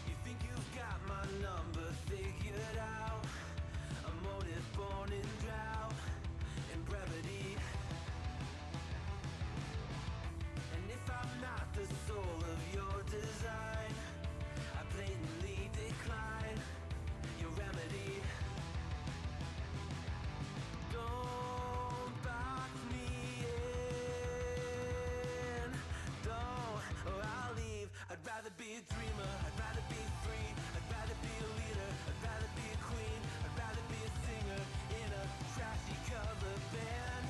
You think you've got my number figured out? A motive born in drought and brevity. And if I'm not the soul of your design, I blatantly decline your remedy. Don't box me in, don't, or I'll leave. I'd rather be a dreamer, I'd rather be free, I'd rather be a leader, I'd rather be a queen, I'd rather be a singer in a trashy cover band.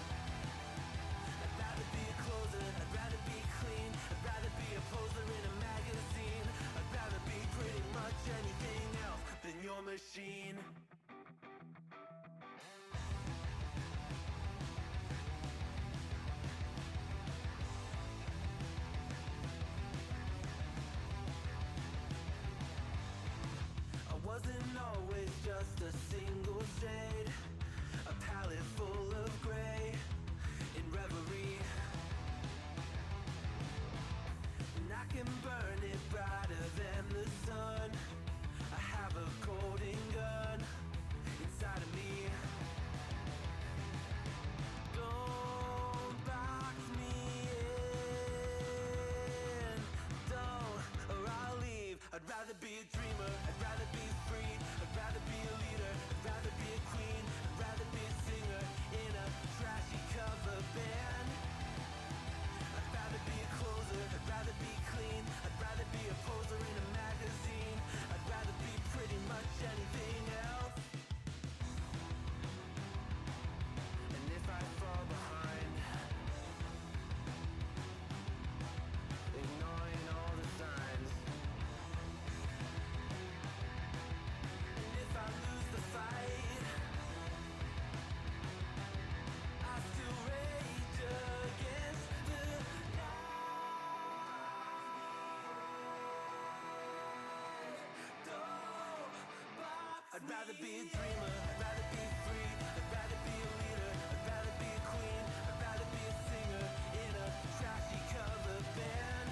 I'd rather be a closer, I'd rather be clean, I'd rather be a poser in a magazine, I'd rather be pretty much anything else than your machine. Wasn't always just a single shade, a palette full of gray in reverie. And I can burn it brighter than the sun. I have a golden gun inside of me. Don't box me in, don't, or I'll leave. I'd rather be a dreamer, I'd rather be free, I'd rather be a leader, I'd rather be a queen, I'd rather be a singer in a trashy cover band. I'd rather be a closer, I'd rather be clean, I'd rather be a poser in a magazine, I'd rather be pretty much anything else. And if I fall behind, ignoring all the signs, if I lose the fight, I still rage against the night. Don't box I'd rather be a dreamer, I'd rather be free, I'd rather be a leader, I'd rather be a queen, I'd rather be a singer in a trashy cover band.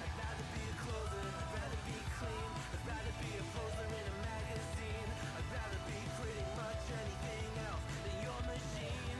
I'd rather be a closer, I'd rather be clean, I'd rather be a poser in a magazine, I'd rather be pretty much anything else than your machine.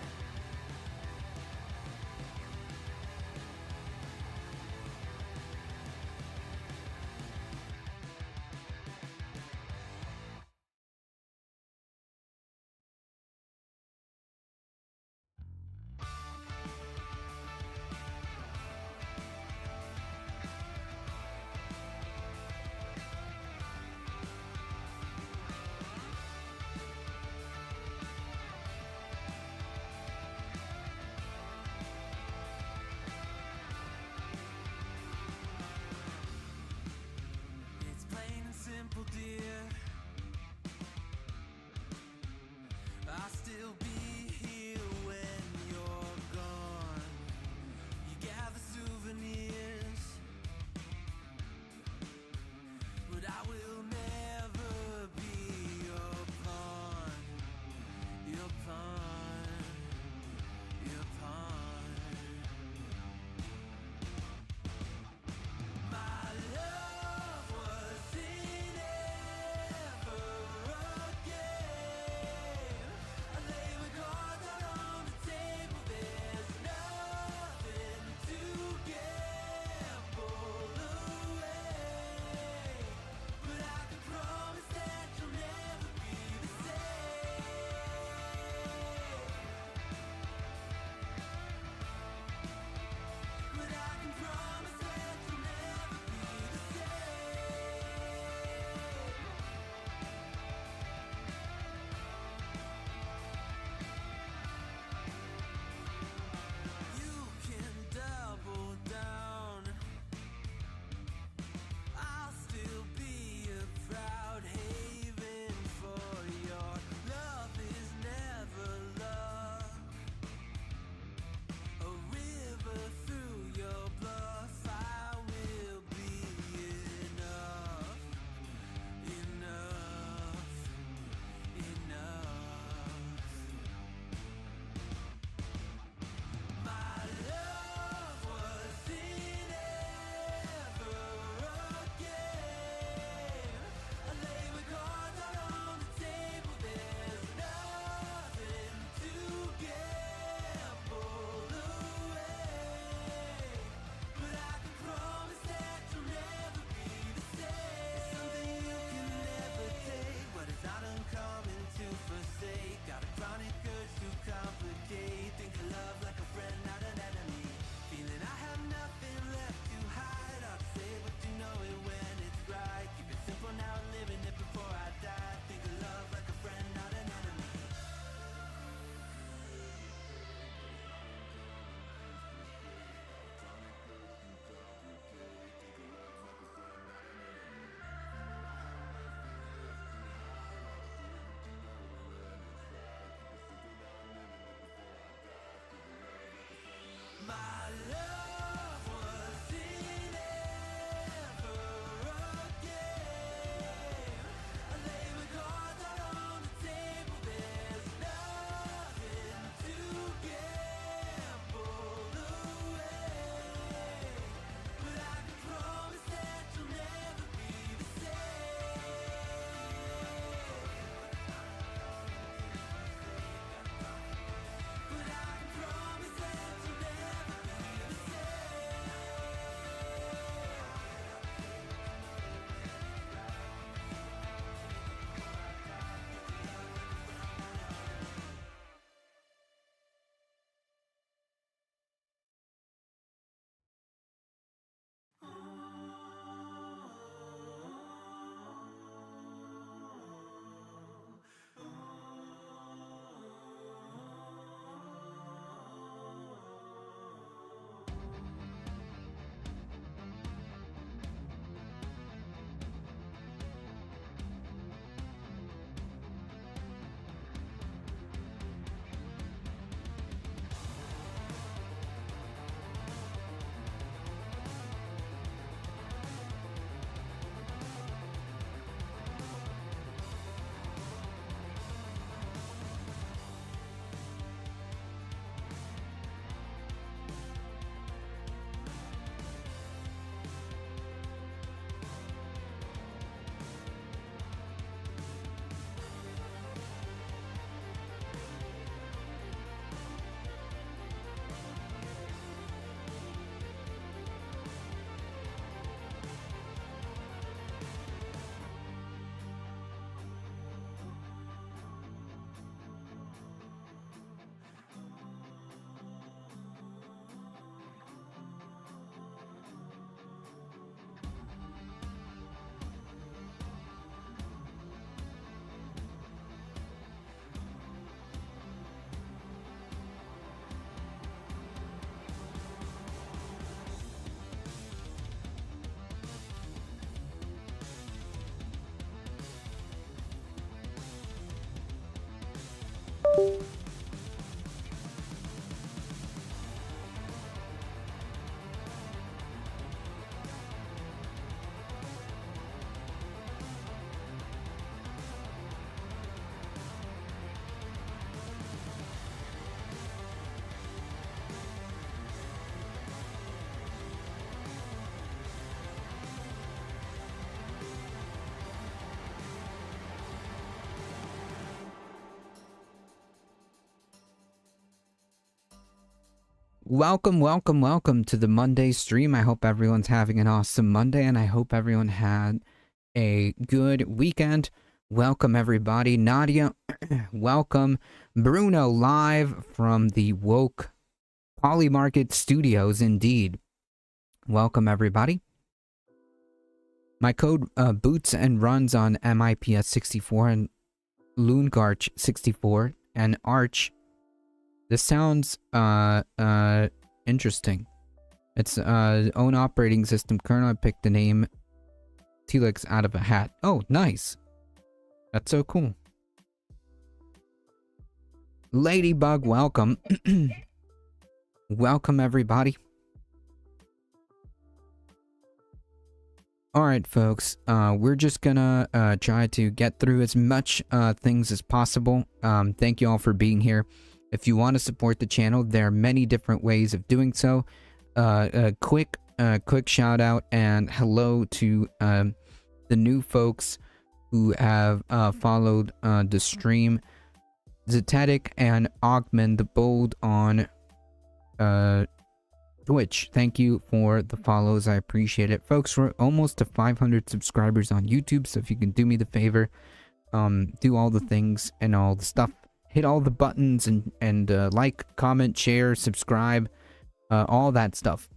My love wasn't ever a game. I lay my cards out on the table. There's nothing to gamble away. But I can promise that you'll never be the same. But I can promise that you'll never be the same. Welcome to the Monday stream. I hope everyone's having an awesome Monday, and I hope everyone had a good weekend. Welcome, everybody. Nadia, welcome. Bruno, live from the Woke Polymarket Studios, indeed. Welcome, everybody. My code boots and runs on MIPS 64 and Loongarch 64 and Arch. This sounds interesting. It's own operating system kernel. I picked the name Telix out of a hat. Oh, nice. That's so cool. Ladybug, welcome. Welcome, everybody. Alright, folks. We're just gonna try to get through as much things as possible. Thank you all for being here. If you want to support the channel, there are many different ways of doing so. A quick shout out and hello to the new folks who have followed the stream. Zetetic and Ogman the Bold on Twitch. Thank you for the follows. I appreciate it. Folks, we're almost to 500 subscribers on YouTube, so if you can do me the favor, do all the things and all the stuff. Hit all the buttons and like, comment, share, subscribe, all that stuff.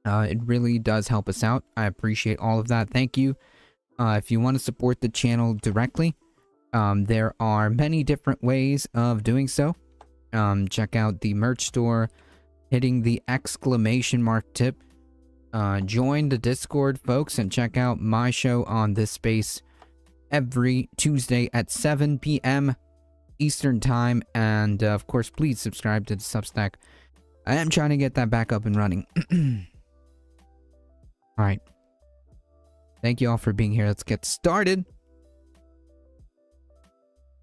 It really does help us out. I appreciate all of that. Thank you. If you want to support the channel directly, there are many different ways of doing so. Check out the merch store, hitting the exclamation mark tip. Join the Discord, folks, and check out my show on this space every Tuesday at 7 p.m. Eastern Time. And of course, please subscribe to the Substack I am trying to get that back up and running. All right. Thank you all for being here. Let's get started.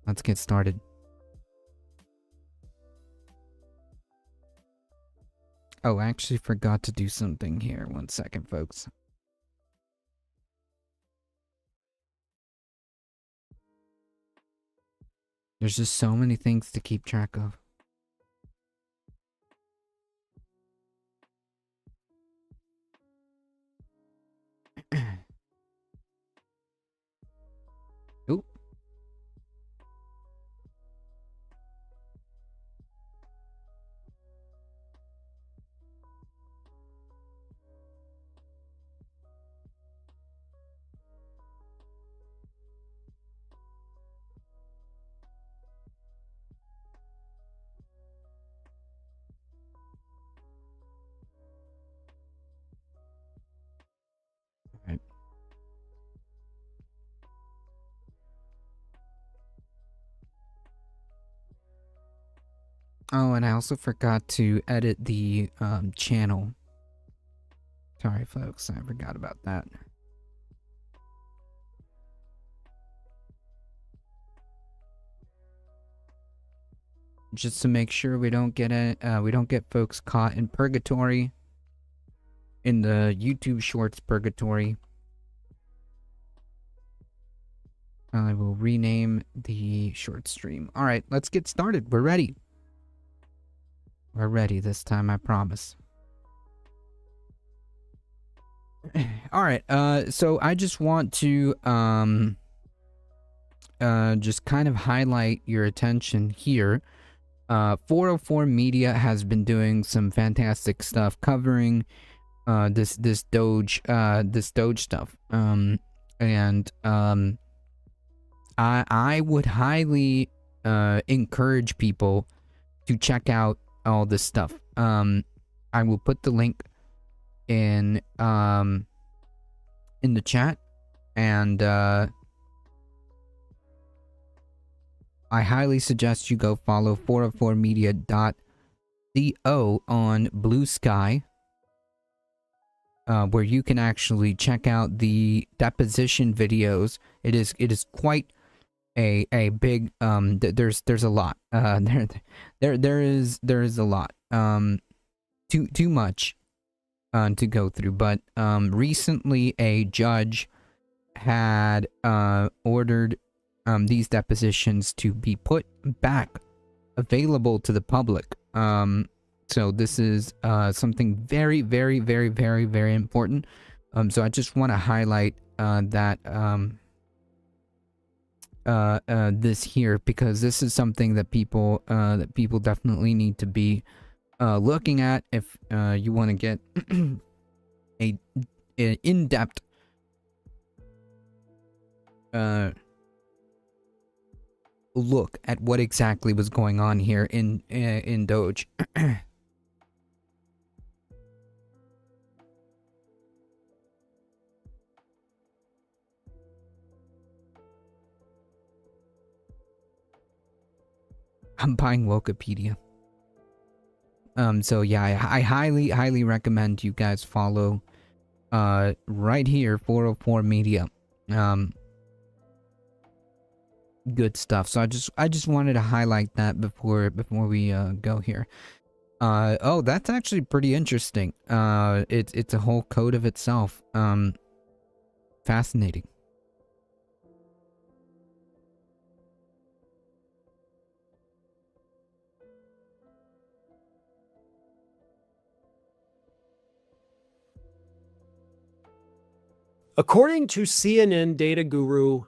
Let's get started. Oh, I actually forgot to do something here. 1 second, folks. There's just so many things to keep track of. Oop. Right. Oh, and I also forgot to edit the channel. Sorry, folks, I forgot about that. Just to make sure we don't get folks caught in purgatory, in the YouTube Shorts purgatory. I will rename the short stream. All right, let's get started. We're ready. We're ready this time, I promise. All right, so I just want to just kind of highlight your attention here. 404 Media has been doing some fantastic stuff covering this Doge stuff. I would highly encourage people to check out all this stuff. I will put the link in the chat, and I highly suggest you go follow 404media.co on Blue Sky, where you can actually check out the deposition videos. It is quite a big there's a lot there is a lot too much to go through, but recently a judge had ordered these depositions to be put back available to the public. So this is something very, very, very, very, very important. So I just want to highlight that this here, because this is something that people definitely need to be looking at if you want to get an in-depth look at what exactly was going on here in Doge. I'm buying Wikipedia. So yeah, I highly recommend you guys follow right here 404 Media. Good stuff. So I just wanted to highlight that before we go here. Oh, that's actually pretty interesting. It's a whole code of itself. Fascinating. According to CNN data guru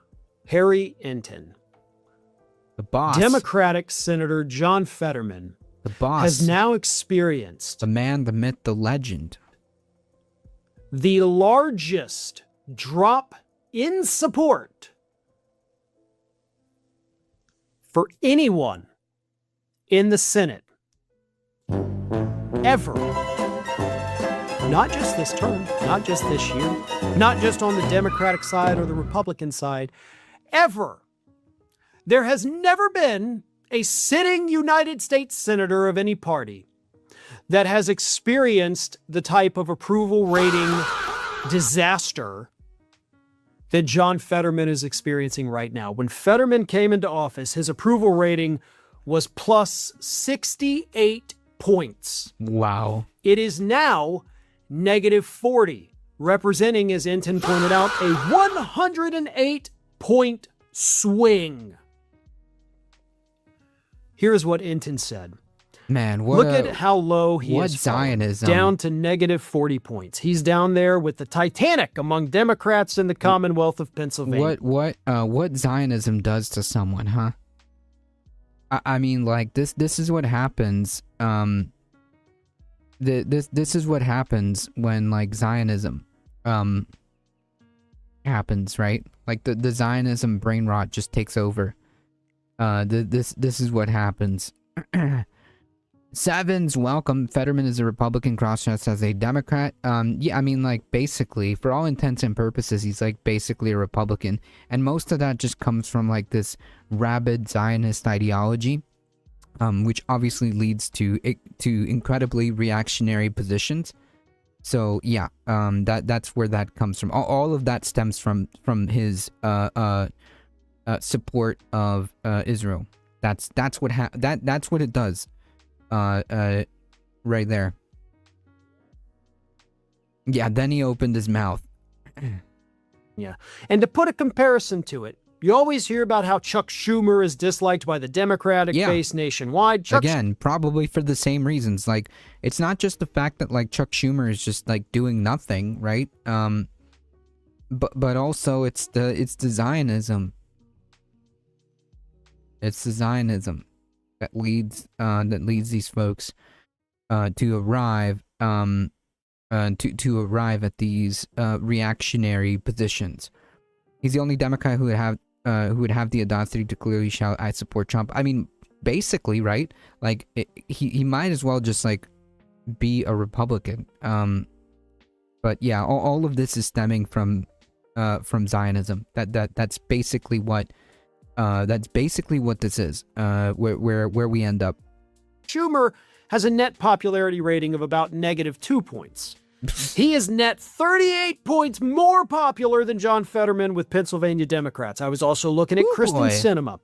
Harry Enton, The boss. Democratic Senator John Fetterman The boss. has now experienced The man, the myth, the legend. the largest drop in support for anyone in the Senate ever. Not just this term, not just this year, not just on the Democratic side or the Republican side, ever. There has never been a sitting United States senator of any party that has experienced the type of approval rating disaster that John Fetterman is experiencing right now. When Fetterman came into office, his approval rating was plus 68 points. Wow. It is now negative 40, representing, as Enton pointed out, a 108-point swing. Here's what Enton said. Man, Look at how low he what is fallen, Zionism. down to negative 40 points. He's down there with the Titanic among Democrats in the Commonwealth of Pennsylvania. What Zionism does to someone, huh? I mean, like, this is what happens. This is what happens when, like, Zionism happens, right? Like the Zionism brain rot just takes over. This is what happens. Sevens, welcome. Fetterman is a Republican, Crossdress as a Democrat. Yeah, I mean, like, basically, for all intents and purposes, he's, like, basically a Republican. And most of that just comes from, like, this rabid Zionist ideology, which obviously leads to incredibly reactionary positions. So, yeah, that's where that comes from. All of that stems from his support of Israel. That's what it does. Right there. Yeah, then he opened his mouth. Yeah. And to put a comparison to it, you always hear about how Chuck Schumer is disliked by the Democratic base nationwide. Again, probably for the same reasons. Like, it's not just the fact that, like, Chuck Schumer is just, like, doing nothing, right? But also it's the Zionism. It's the Zionism that leads these folks to arrive to arrive at these reactionary positions. He's the only Democrat who would have the audacity to clearly shout, "I support Trump." I mean, basically, right? Like, he might as well just, like, be a Republican. But yeah, all of this is stemming from Zionism. That's basically what. That's basically what this is. Where we end up. Schumer has a net popularity rating of about negative 2 points. He is net 38 points more popular than John Fetterman with Pennsylvania Democrats. I was also looking at Kristen Sinema,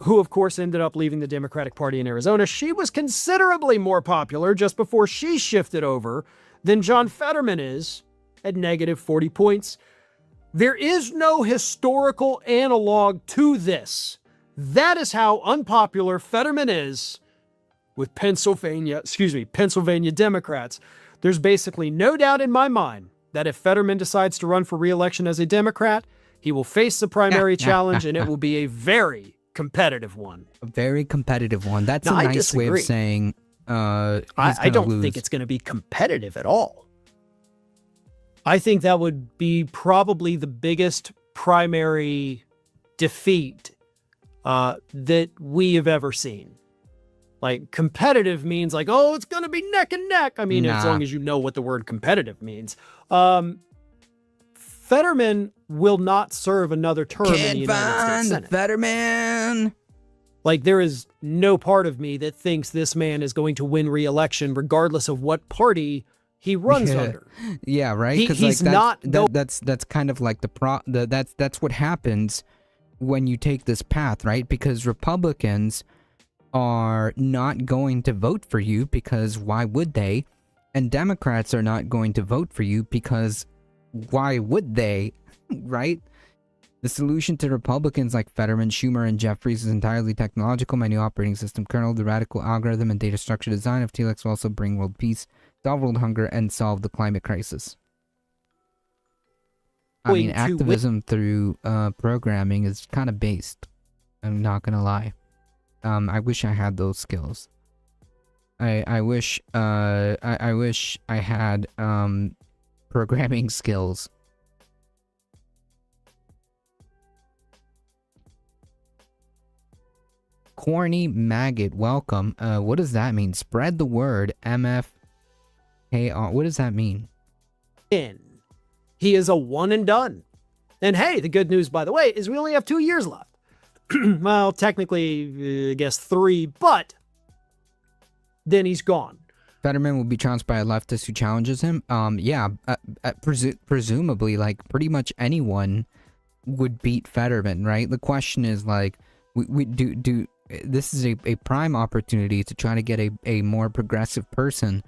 who, of course, ended up leaving the Democratic Party in Arizona. She was considerably more popular just before she shifted over than John Fetterman is at negative 40 points. There is no historical analog to this. That is how unpopular Fetterman is with Pennsylvania Democrats. There's basically no doubt in my mind that if Fetterman decides to run for re-election as a Democrat, he will face the primary challenge, and it will be a very competitive one. A very competitive one. That's Now, a I nice way of disagree. saying I don't think it's going to be competitive at all. I think that would be probably the biggest primary defeat that we have ever seen. Like, competitive means like, oh, it's going to be neck and neck. I mean, as long as you know what the word competitive means. Fetterman will not serve another term in the United States Senate. Fetterman. Like, there is no part of me that thinks this man is going to win re-election regardless of what party he runs under. Yeah, right. He's not. That's kind of like that's what happens when you take this path, right? Because Republicans are not going to vote for you because why would they? And Democrats are not going to vote for you because why would they? Right? The solution to Republicans like Fetterman, Schumer, and Jeffries is entirely technological. My new operating system kernel, the radical algorithm, and data structure design of TLX will also bring world peace, solve world hunger, and solve the climate crisis. I mean, activism through programming is kind of based. I'm not gonna lie. I wish I had those skills. I wish I had programming skills. Corny maggot, welcome. What does that mean? Spread the word. MFKR. What does that mean? He is a one and done. And hey, the good news, by the way, is we only have 2 years left. Well, technically, I guess 3, but then he's gone. Fetterman will be challenged by a leftist who challenges him. Presumably, like pretty much anyone would beat Fetterman, right? The question is like, we do this is a prime opportunity to try to get a more progressive person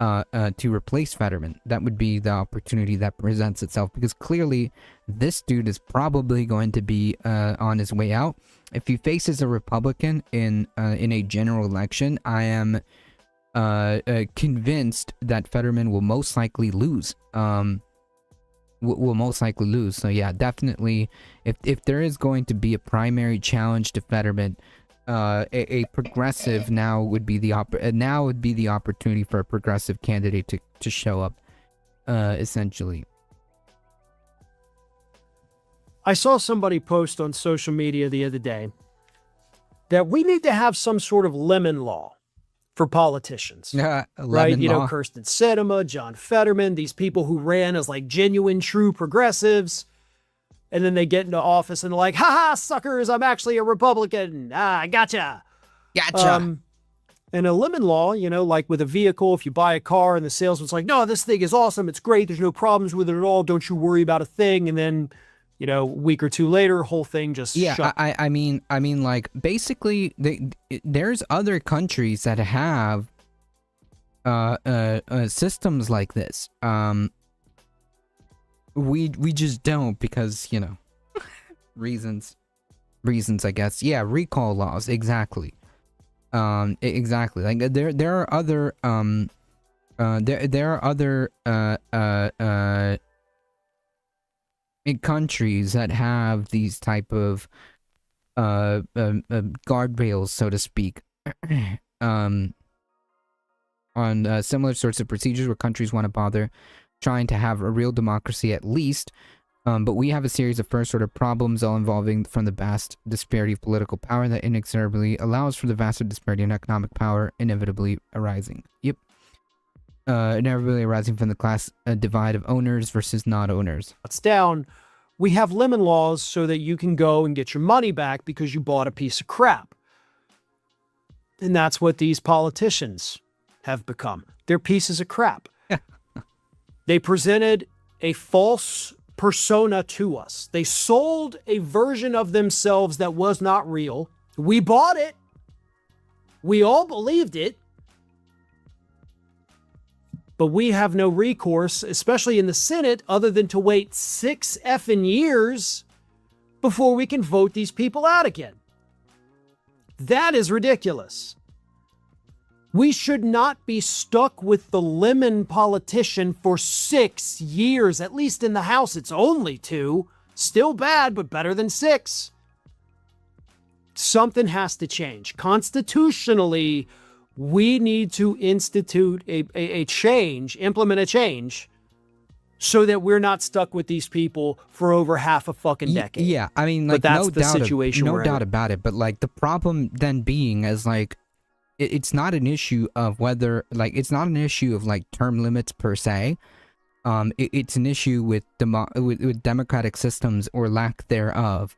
to replace Fetterman. That would be the opportunity that presents itself, because clearly this dude is probably going to be on his way out. If he faces a Republican in a general election, I am convinced that Fetterman will most likely lose. Will most likely lose. So yeah, definitely, if there is going to be a primary challenge to Fetterman, a progressive now would be the opportunity for a progressive candidate to show up, essentially. I saw somebody post on social media the other day that we need to have some sort of lemon law for politicians. Right? You know, Kirsten Sinema, John Fetterman, these people who ran as like genuine, true progressives. And then they get into office and they're like, haha, suckers, I'm actually a Republican. Ah, gotcha. Gotcha. And a lemon law, you know, like with a vehicle, if you buy a car and the salesman's like, no, this thing is awesome. It's great. There's no problems with it at all. Don't you worry about a thing. And then, you know, a week or two later, whole thing just shut. I mean, like, basically, there's other countries that have systems like this. We just don't, because, you know, reasons, I guess. Yeah, recall laws, exactly. Exactly. Like there are other there are other countries that have these type of guardrails, so to speak, on similar sorts of procedures where countries want to bother trying to have a real democracy at least. But we have a series of first order problems, all involving from the vast disparity of political power that inexorably allows for the vast disparity in economic power inevitably arising. Yep. Inevitably arising from the class divide of owners versus not owners. It's down. We have lemon laws so that you can go and get your money back because you bought a piece of crap. And that's what these politicians have become. They're pieces of crap. They presented a false persona to us. They sold a version of themselves that was not real. We bought it. We all believed it. But we have no recourse, especially in the Senate, other than to wait 6 effing years before we can vote these people out again. That is ridiculous. We should not be stuck with the lemon politician for 6 years, at least in the House. It's only 2. Still bad, but better than 6. Something has to change. Constitutionally, we need to institute a change, implement a change, so that we're not stuck with these people for over half a fucking decade. Yeah, I mean, like, but that's the situation. No doubt about it. But like, the problem then being is like, it's not an issue of whether, like, it's not an issue of like term limits per se. It's an issue with democratic systems or lack thereof.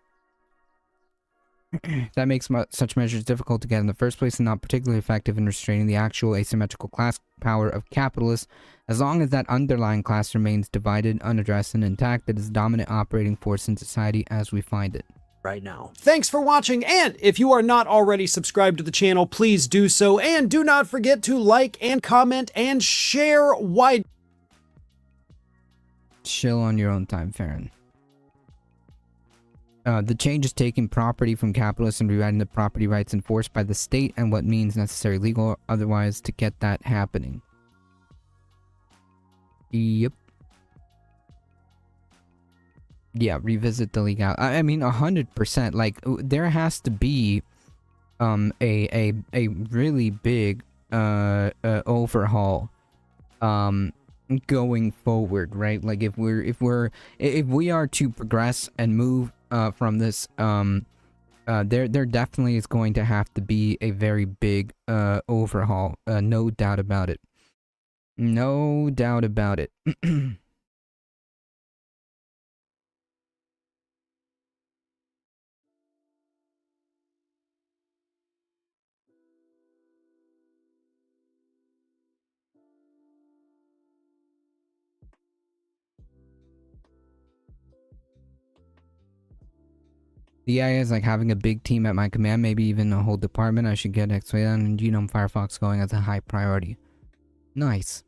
That makes such measures difficult to get in the first place and not particularly effective in restraining the actual asymmetrical class power of capitalists. As long as that underlying class remains divided, unaddressed, and intact, it is the dominant operating force in society as we find it right now. Thanks for watching, and if you are not already subscribed to the channel, please do so, and do not forget to like and comment and share wide. Chill on your own time, Farron. The change is taking property from capitalists and rewriting the property rights enforced by the state and what means necessary legal or otherwise to get that happening. Yep. Yeah, revisit the legal. I mean, 100%. Like, there has to be a really big overhaul going forward, right? Like, if we are to progress and move from this, there definitely is going to have to be a very big overhaul. No doubt about it. No doubt about it. The AI is like having a big team at my command, maybe even a whole department. I should get X-Ray and Genome Firefox going as a high priority. Nice.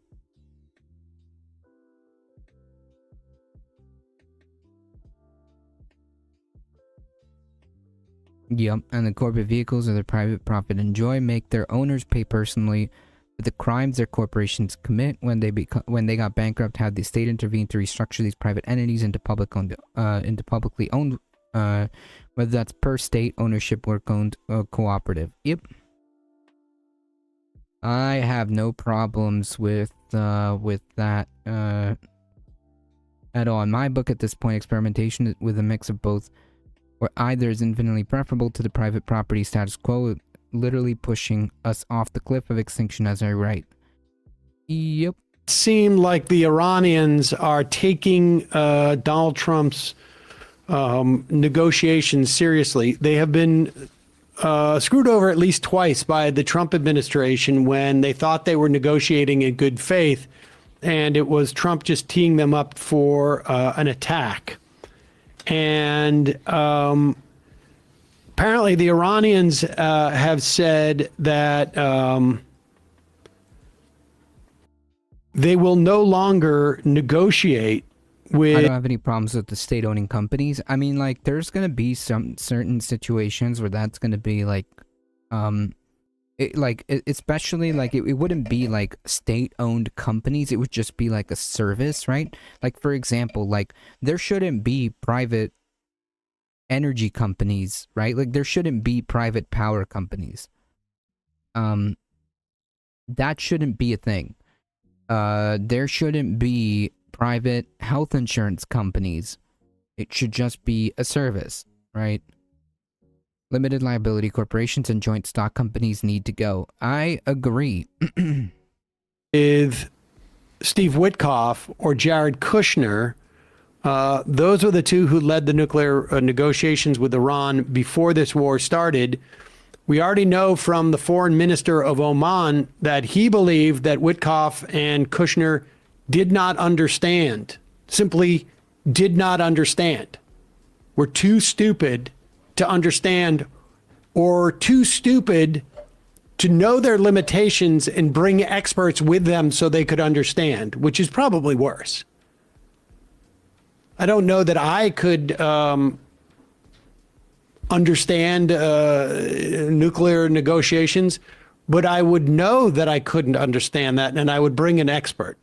Yep, and the corporate vehicles of their private profit enjoy make their owners pay personally for the crimes their corporations commit. When they got bankrupt, had the state intervene to restructure these private entities into publicly owned, whether that's per state ownership or owned cooperative. Yep. I have no problems with that at all. In my book, at this point, experimentation with a mix of both, or either, is infinitely preferable to the private property status quo, literally pushing us off the cliff of extinction as I write. Yep. Seem like the Iranians are taking Donald Trump's negotiations seriously. They have been screwed over at least twice by the Trump administration when they thought they were negotiating in good faith, and it was Trump just teeing them up for an attack. And apparently the Iranians have said that they will no longer negotiate with... I don't have any problems with the state-owning companies. I mean, like, there's going to be some certain situations where that's going to be, like, especially, like, it wouldn't be, like, state-owned companies. It would just be, like, a service, right? Like, for example, like, there shouldn't be private energy companies, right? Like, there shouldn't be private power companies. That shouldn't be a thing. There shouldn't be private health insurance companies. It should just be a service, right? Limited liability corporations and joint stock companies need to go. I agree. With Steve Witkoff or Jared Kushner, those are the two who led the nuclear negotiations with Iran before this war started. We already know from the foreign minister of Oman that he believed that Witkoff and Kushner did not understand, simply did not understand. Were too stupid to understand, or too stupid to know their limitations and bring experts with them so they could understand, which is probably worse. I don't know that I could understand nuclear negotiations, but I would know that I couldn't understand that, and I would bring an expert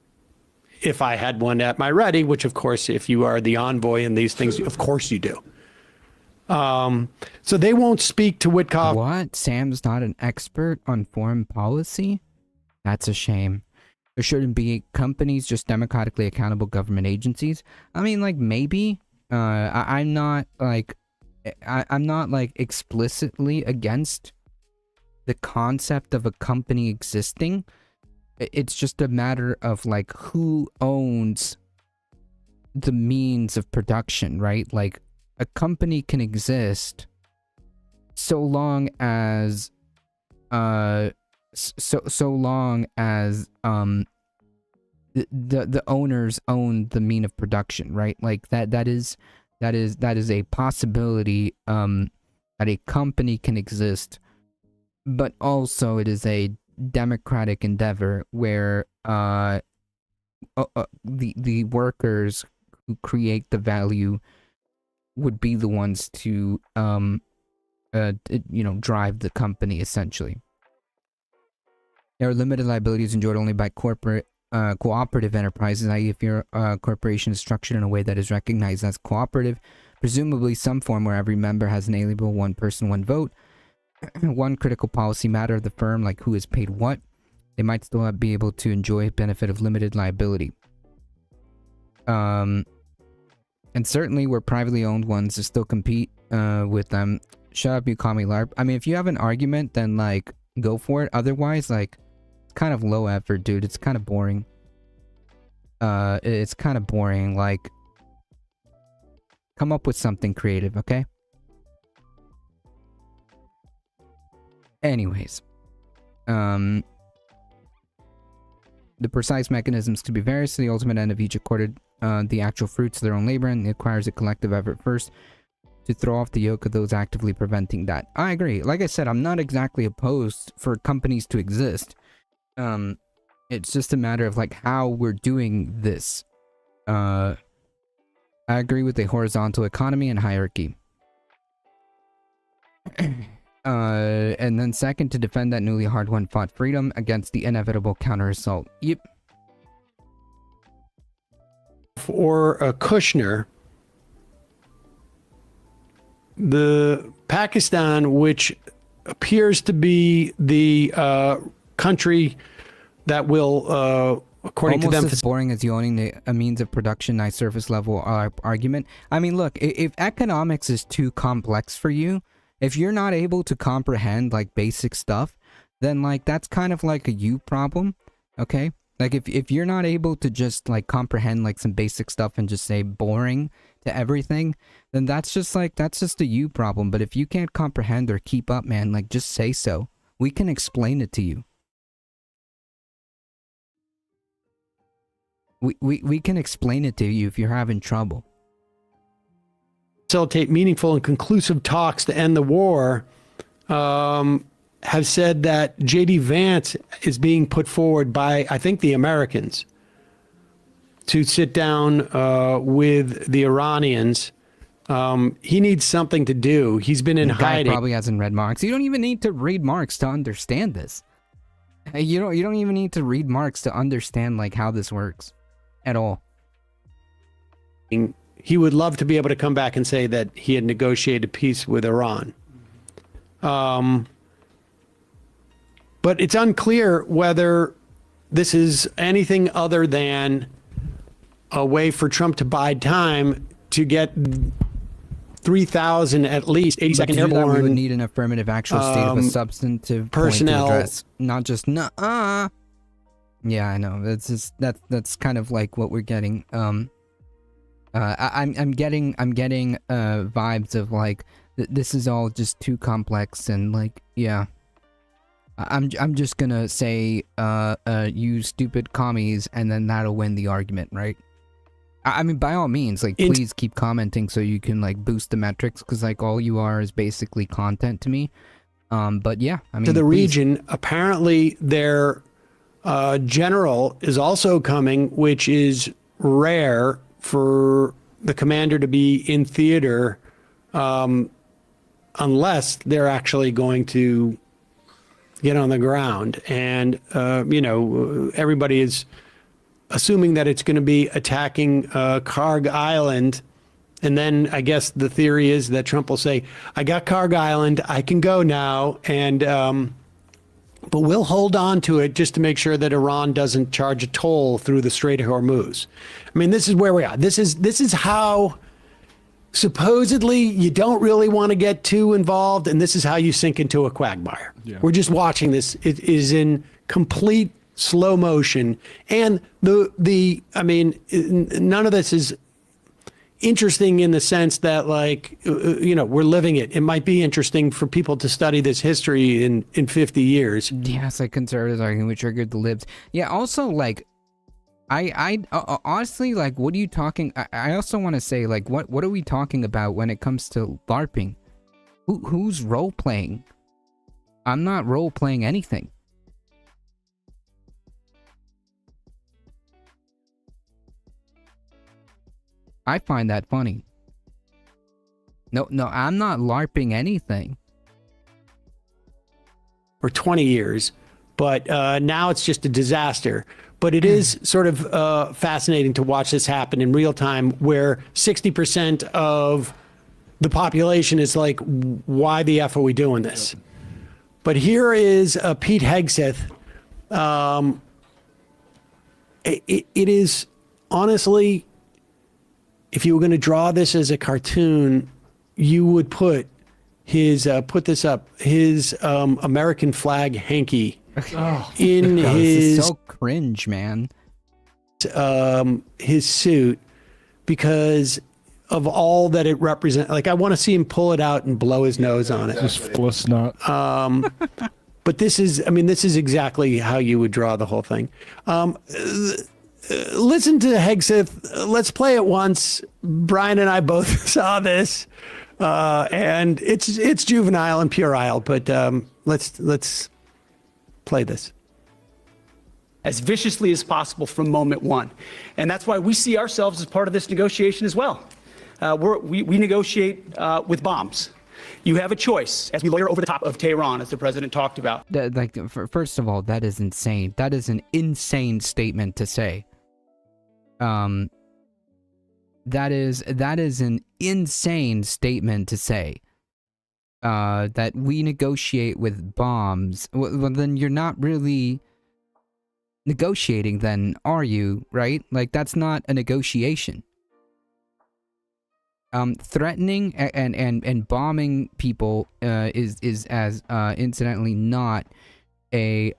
if I had one at my ready, which, of course, if you are the envoy in these things, of course you do. So they won't speak to Witkoff. What? Sam's not an expert on foreign policy? That's a shame. There shouldn't be companies, just democratically accountable government agencies. I mean, like, maybe. I'm not like explicitly against the concept of a company existing. It's just a matter of, like, who owns the means of production, right? Like, a company can exist so long as so long as the owners own the mean of production, right? Like, that is a possibility that a company can exist, but also it is a democratic endeavor where the workers who create the value would be the ones to drive the company, essentially. There are limited liabilities enjoyed only by corporate cooperative enterprises, i.e. if your corporation is structured in a way that is recognized as cooperative, presumably some form where every member has an inalienable one person, one vote, one critical policy matter of the firm, like who is paid what, they might still be able to enjoy benefit of limited liability. And certainly where privately owned ones still compete with them. Shut up, you call me LARP. I mean, if you have an argument, then, like, go for it. Otherwise, like, it's kind of low effort, dude. It's kind of boring. It's kind of boring. Like, come up with something creative, okay? Anyways. The precise mechanisms could be various. The ultimate end of each accorded the actual fruits of their own labor, and it requires a collective effort first. to throw off the yoke of those actively preventing that. I agree. Like I said, I'm not exactly opposed for companies to exist. It's just a matter of like how we're doing this. I agree with the horizontal economy and hierarchy. And then second, to defend that newly hard-won fought freedom against the inevitable counter-assault. Yep. For Kushner, the Pakistan, which appears to be the country that will, according to them, almost as boring as you owning a means of production, nice surface level argument. I mean, look, if economics is too complex for you, if you're not able to comprehend like basic stuff, then like that's kind of like a you problem, okay? Like if you're not able to just like comprehend like some basic stuff and just say boring to everything, then that's just a you problem. But if you can't comprehend or keep up, man, like just say so. We can explain it to you. We can explain it to you if you're having trouble. Facilitate meaningful and conclusive talks to end the war, have said that J.D. Vance is being put forward by, I think, the Americans to sit down with the Iranians. He needs something to do. He's been in hiding. Probably hasn't read Marx. You don't even need to read Marx to understand this. You don't even need to read Marx to understand like how this works at all. He would love to be able to come back and say that he had negotiated peace with Iran. But it's unclear whether this is anything other than a way for Trump to buy time to get 3,000 at least 82nd Airborne. We would need an affirmative actual state of a substantive personnel point to address, not just nuh-uh. Yeah, I know. That's kind of like what we're getting. I'm getting vibes of like this is all just too complex and like yeah. I'm just gonna say you stupid commies and then that'll win the argument, right? I mean, by all means, like please keep commenting so you can like boost the metrics because like all you are is basically content to me. But yeah, I mean, to the region, apparently their general is also coming, which is rare for the commander to be in theater unless they're actually going to get on the ground. And, everybody is assuming that it's going to be attacking Karg Island. And then I guess the theory is that Trump will say, I got Karg Island, I can go now. And but we'll hold on to it just to make sure that Iran doesn't charge a toll through the Strait of Hormuz. I mean, this is where we are. This is how supposedly you don't really want to get too involved, and this is how you sink into a quagmire. Yeah. We're just watching this. It is in complete slow motion, and none of this is interesting in the sense that like we're living it. It might be interesting for people to study this history in 50 years. Yeah, it's like conservatives arguing we triggered the libs. Yeah, also like I honestly, like, what are you talking? I also want to say, like, what are we talking about when it comes to LARPing? Who's role playing? I'm not role playing anything. I find that funny. No, I'm not LARPing anything. For 20 years, but now it's just a disaster. But it is sort of fascinating to watch this happen in real time, where 60% of the population is like, why the F are we doing this? But here is Pete Hegseth. It is honestly, if you were going to draw this as a cartoon, you would put his American flag hanky in God, his this is so cringe, man. His suit, because of all that it represents. Like, I want to see him pull it out and blow his nose on it. Just full of snot. But this is exactly how you would draw the whole thing. Listen to Hegseth. Let's play it once. Brian and I both saw this. And it's juvenile and puerile, but let's play this. As viciously as possible from moment one. And that's why we see ourselves as part of this negotiation as well. We negotiate with bombs. You have a choice as we loiter over the top of Tehran, as the president talked about. First of all, that is insane. That is an insane statement to say. That is an insane statement to say. That we negotiate with bombs. Well, then you're not really negotiating, then, are you? Right? Like, that's not a negotiation. Threatening and bombing people is as incidentally not a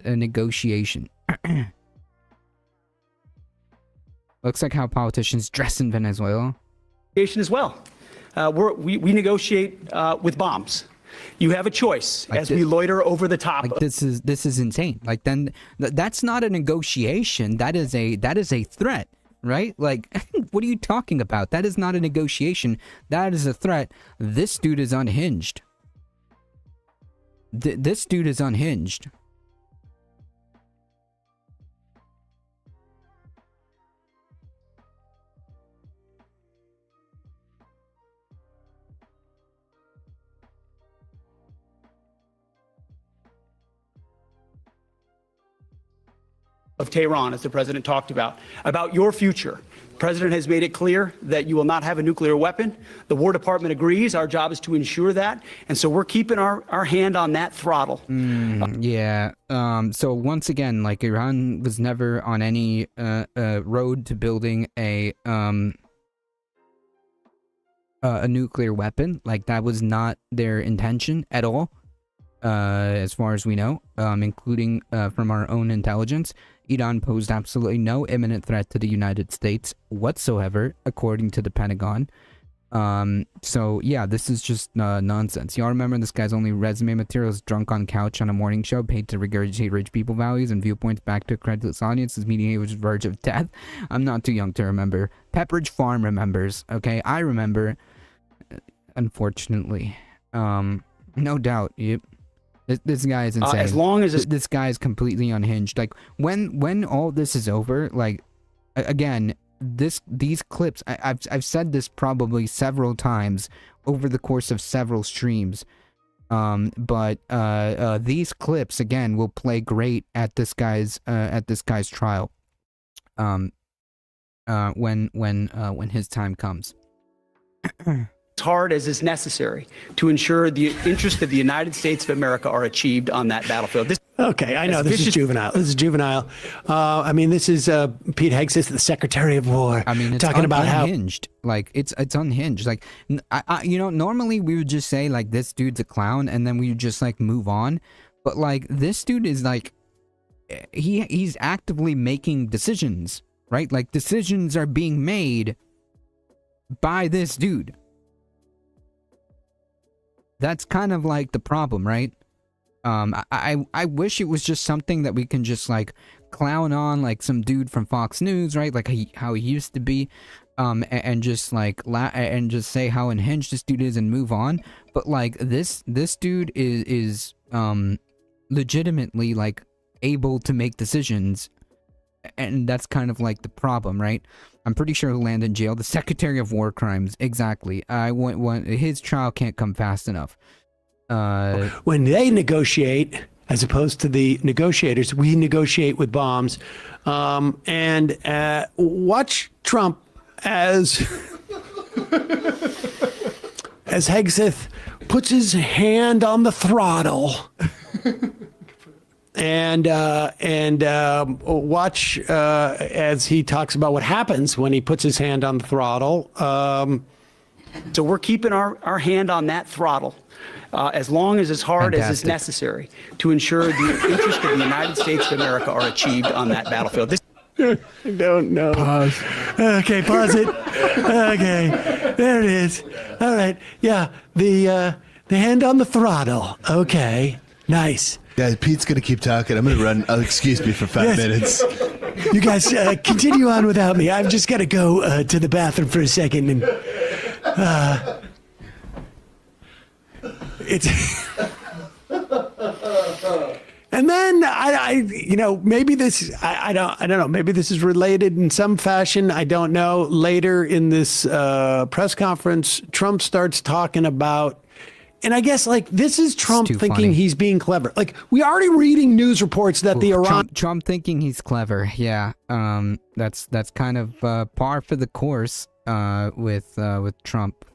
negotiation. Looks like how politicians dress in Venezuela. As well. We negotiate with bombs. You have a choice as we loiter over the top. Like, this is insane. Like, then that's not a negotiation. That is a threat, right? Like, what are you talking about? That is not a negotiation. That is a threat. This dude is unhinged. This dude is unhinged. Of Tehran, as the president talked about your future. The president has made it clear that you will not have a nuclear weapon. The War Department agrees. Our job is to ensure that. And so we're keeping our hand on that throttle. Yeah. So once again, like, Iran was never on any road to building a nuclear weapon. Like, that was not their intention at all. As far as we know, including from our own intelligence. Iran posed absolutely no imminent threat to the United States whatsoever, according to the Pentagon. So yeah, this is just nonsense. Y'all remember this guy's only resume material is drunk on couch on a morning show, paid to regurgitate rich people values and viewpoints back to a creditless audience. His media age was verge of death. I'm not too young to remember. Pepperidge Farm remembers. Okay, I remember. Unfortunately, no doubt. Yep. This guy is insane. As long as this guy is completely unhinged. Like, when all this is over, like, again, these clips, I've said this probably several times over the course of several streams, but these clips again will play great at this guy's trial, when his time comes. as hard as is necessary to ensure the interests of the United States of America are achieved on that battlefield. Okay, I know this is juvenile. This is juvenile. I mean, this is Pete Hegseth, the Secretary of War. I mean, it's talking about unhinged. Like, it's unhinged. Like, normally we would just say like this dude's a clown, and then we would just like move on. But like this dude is like, he's actively making decisions, right? Like decisions are being made by this dude. That's kind of like the problem, right? I wish it was just something that we can just like clown on, like some dude from Fox News, right? Like how he used to be, and just like and just say how unhinged this dude is and move on. But like this dude is legitimately like able to make decisions, and that's kind of like the problem, right? I'm pretty sure he'll land in jail. The Secretary of War Crimes, exactly. His trial can't come fast enough. When they negotiate, as opposed to the negotiators, we negotiate with bombs. And watch Trump as Hegseth puts his hand on the throttle. And watch as he talks about what happens when he puts his hand on the throttle. So we're keeping our hand on that throttle as long as hard as is Fantastic. necessary to ensure the interests of the United States of America are achieved on that battlefield. I don't know. Pause. Okay, pause it. Okay, there it is. All right. Yeah, the hand on the throttle. Okay, nice. Yeah, Pete's gonna keep talking. I'm gonna run. Excuse me for 5 minutes. You guys continue on without me. I've just got to go to the bathroom for a second. And it's. And then maybe this, I don't know, maybe this is related in some fashion. I don't know. Later in this press conference, Trump starts talking about, and I guess like this is Trump thinking funny. he's being clever. Like we already reading news reports that the Iran. Trump thinking he's clever. Yeah. That's kind of par for the course with Trump.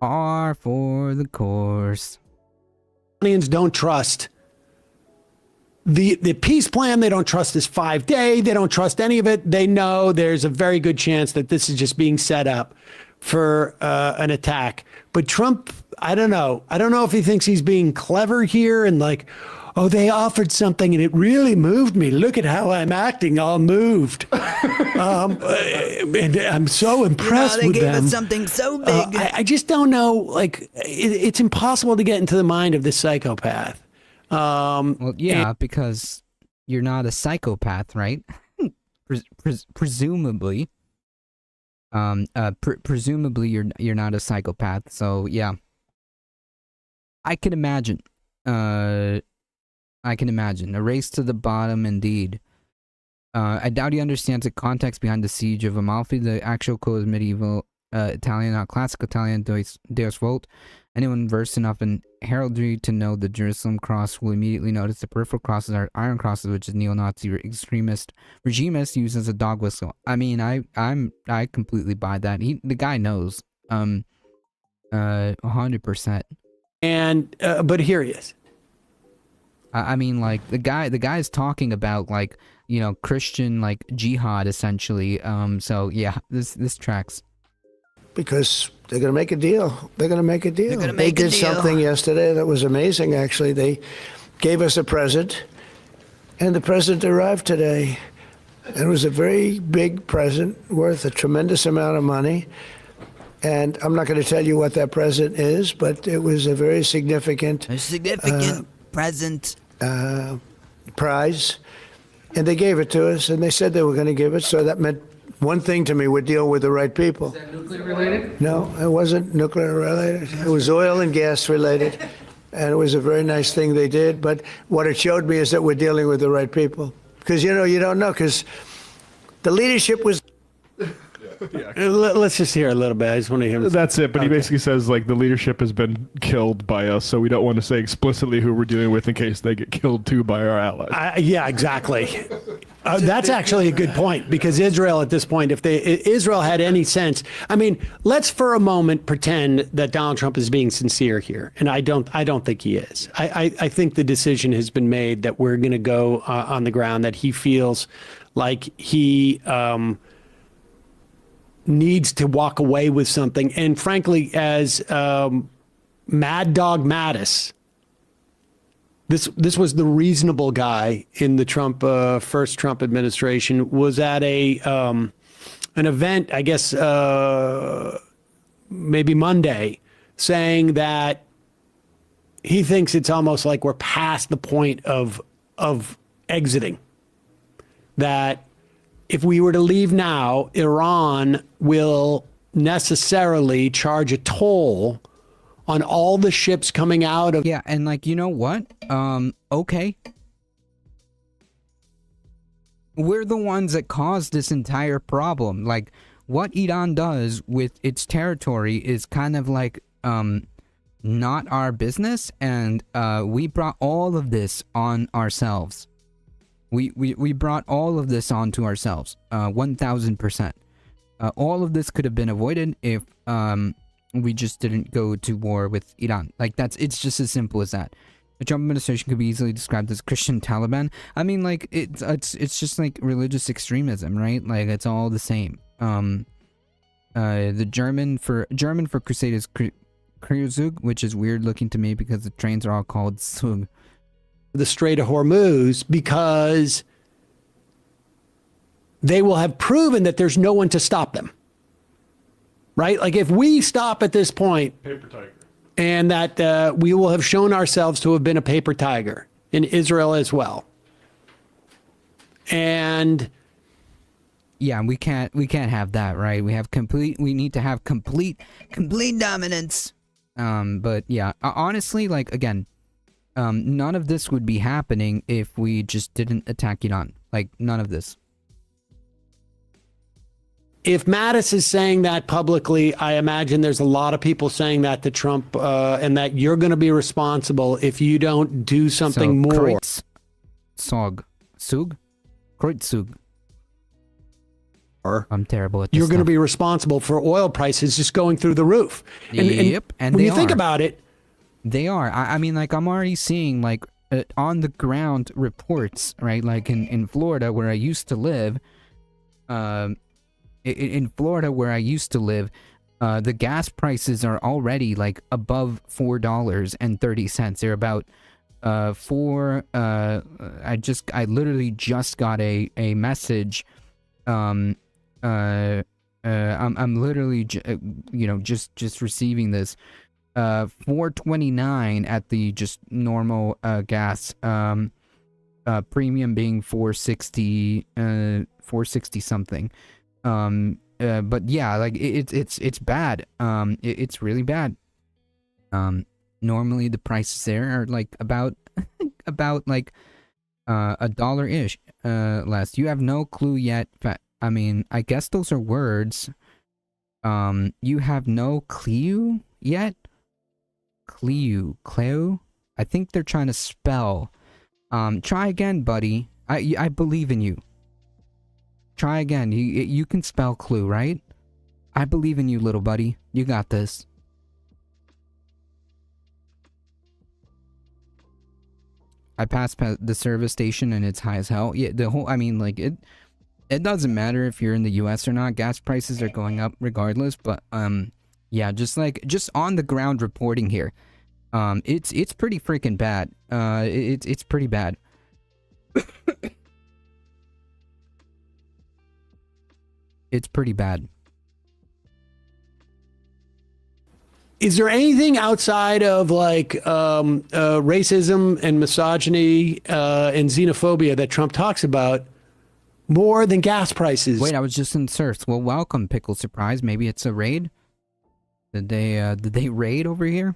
Par for the course. Iranians don't trust the peace plan. They don't trust this 5-day. They don't trust any of it. They know there's a very good chance that this is just being set up for an attack. But Trump, I don't know. I don't know if he thinks he's being clever here and like, oh, they offered something and it really moved me. Look at how I'm acting, all moved. And I'm so impressed with them. They gave us something so big. I just don't know. Like, it's impossible to get into the mind of this psychopath. Well, yeah, because you're not a psychopath, right? Presumably. Presumably you're not a psychopath. So yeah, I can imagine. I can imagine a race to the bottom, indeed. I doubt he understands the context behind the siege of Amalfi. The actual code is medieval Italian, not classic Italian, Deus Volt. Anyone versed enough in heraldry to know the Jerusalem cross will immediately notice the peripheral crosses are iron crosses, which is neo-Nazi extremist regimists use as a dog whistle. I mean, I completely buy that. The guy knows, 100%. And but here he is. I mean, like the guy's talking about like, you know, Christian like jihad essentially. So yeah, this tracks. Because they're going to make a deal. They're going to make a deal. They did something yesterday that was amazing, actually. They gave us a present, and the present arrived today. It was a very big present worth a tremendous amount of money. And I'm not going to tell you what that present is, but it was a very significant Present. prize. And they gave it to us, and they said they were going to give it, so that meant one thing to me: we're dealing with the right people. Is that nuclear related? No, it wasn't nuclear related. It was oil and gas related, and it was a very nice thing they did. But what it showed me is that we're dealing with the right people. Because, you know, you don't know, because the leadership was... Let's just hear a little bit. I just want to hear. That's it. But he basically says like the leadership has been killed by us, so we don't want to say explicitly who we're dealing with in case they get killed too by our allies. Yeah, exactly. That's actually a good point, because Israel at this point, if Israel had any sense, I mean, let's for a moment pretend that Donald Trump is being sincere here, and I don't think he is. I think the decision has been made that we're going to go on the ground, that he feels like he needs to walk away with something. And frankly, as Mad Dog Mattis, this was the reasonable guy in the first Trump administration, was at an event, I guess maybe Monday, saying that he thinks it's almost like we're past the point of exiting. That if we were to leave now, Iran will necessarily charge a toll on all the ships coming out of... Yeah, and like, you know what? Okay. We're the ones that caused this entire problem. Like, what Iran does with its territory is kind of like, not our business, and we brought all of this on ourselves. We brought all of this onto ourselves, 1,000%. All of this could have been avoided if we just didn't go to war with Iran. Like, it's just as simple as that. The Trump administration could be easily described as Christian Taliban. I mean, like, it's just like religious extremism, right? Like, it's all the same. The German for crusade is Kruzug, which is weird looking to me because the trains are all called Zug. The Strait of Hormuz, because they will have proven that there's no one to stop them. Right? Like, if we stop at this point, Paper tiger. and that we will have shown ourselves to have been a paper tiger in Israel as well. And Yeah, we can't have that, right? We need to have complete dominance. But yeah, honestly, like, again, none of this would be happening if we just didn't attack Iran. Like, none of this. If Mattis is saying that publicly, I imagine there's a lot of people saying that to Trump, and that you're going to be responsible if you don't do something more. Kreutzug. I'm terrible at this You're going to stuff. be responsible for oil prices just going through the roof. And when you think about it, they are. I mean, like, I'm already seeing, like, on the ground reports, right? Like in Florida, where I used to live, in Florida, where I used to live, the gas prices are already like above $4.30. They're about I literally just got a message. I'm literally just receiving this. 4.29 at the just normal gas. Premium being 460 something. But yeah, like it's bad. It's really bad. Normally the prices there are like about like a dollar ish less. You have no clue yet. I mean, I guess those are words. You have no clue yet. Clue. I think they're trying to spell. Try again, buddy. I believe in you. Try again. You can spell clue, right? I believe in you, little buddy. You got this. I passed the service station and it's high as hell. Yeah, I mean, like, it doesn't matter if you're in the US or not. Gas prices are going up regardless, but yeah, just on the ground reporting here. It's pretty freaking bad. It's pretty bad. It's pretty bad. is there anything outside of like racism and misogyny and xenophobia that Trump talks about more than gas prices? Wait, I was just in search. Well, welcome, Pickle Surprise. Maybe it's a raid? Did they raid over here?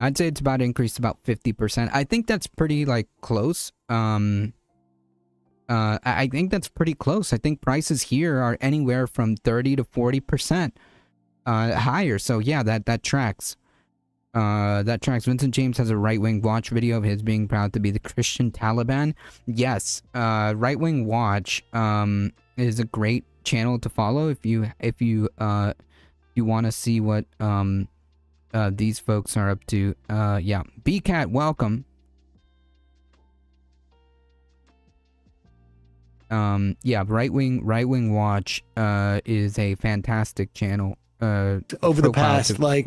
I'd say it's about increased about 50%. I think that's pretty, like, close. I think that's pretty close. I think prices here are anywhere from 30 to 40% higher. So yeah, that tracks. That tracks. Vincent James has a right-wing watch video of his being proud to be the Christian Taliban. Yes, right-wing watch is a great channel to follow if you want to see what these folks are up to. Yeah, BCat, welcome. Yeah, right wing watch is a fantastic channel over the past like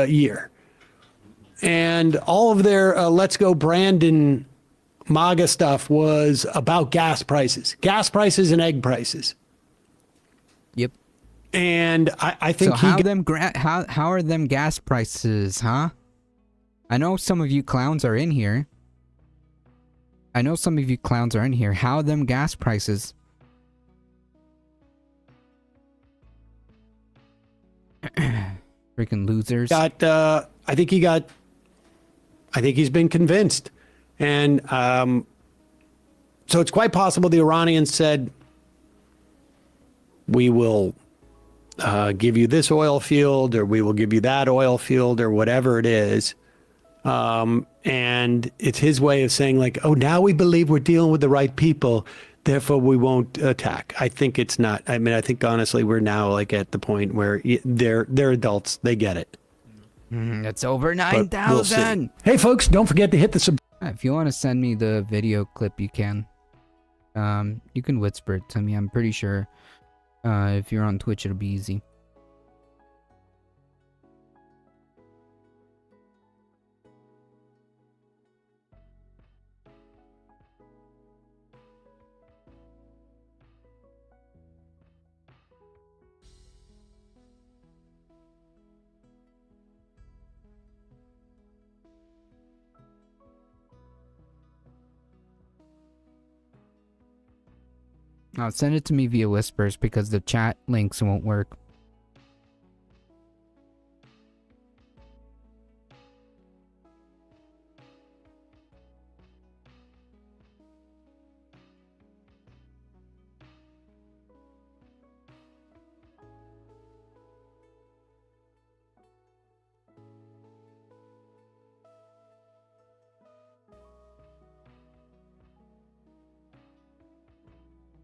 year, and all of their Let's Go Brandon MAGA stuff was about gas prices and egg prices. Yep. And I think so. How are them gas prices, huh? I know some of you clowns are in here. How are them gas prices? Freaking losers. I think he's been convinced. And so it's quite possible the Iranians said, we will give you this oil field, or we will give you that oil field, or whatever it is. And it's his way of saying, like, oh, now we believe we're dealing with the right people, therefore we won't attack. I think it's not. I mean, I think honestly we're now like at the point where they're adults. They get it. It's over 9,000. We'll hey, folks, don't forget to hit the if you want to send me the video clip, you can. You can whisper it to me. I'm pretty sure if you're on Twitch, it'll be easy. Send it to me via Whispers because the chat links won't work.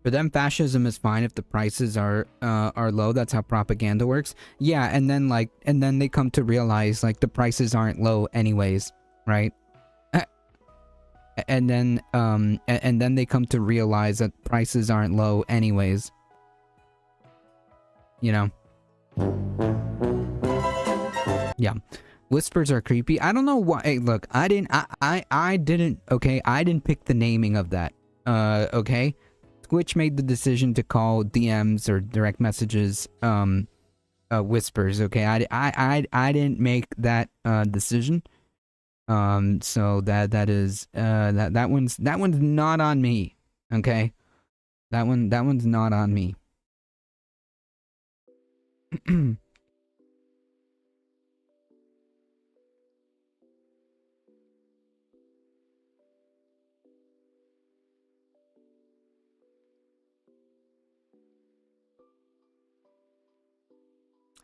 For them, fascism is fine if the prices are low. That's how propaganda works. Yeah, and then they come to realize like the prices aren't low anyways, right? And then they come to realize that prices aren't low anyways. You know. Yeah. Whispers are creepy. I don't know why. Hey, look, I didn't pick the naming of that. Okay? Twitch made the decision to call DMs or direct messages whispers. Okay, I didn't make that decision. So that is that one's not on me. Okay, that one's not on me.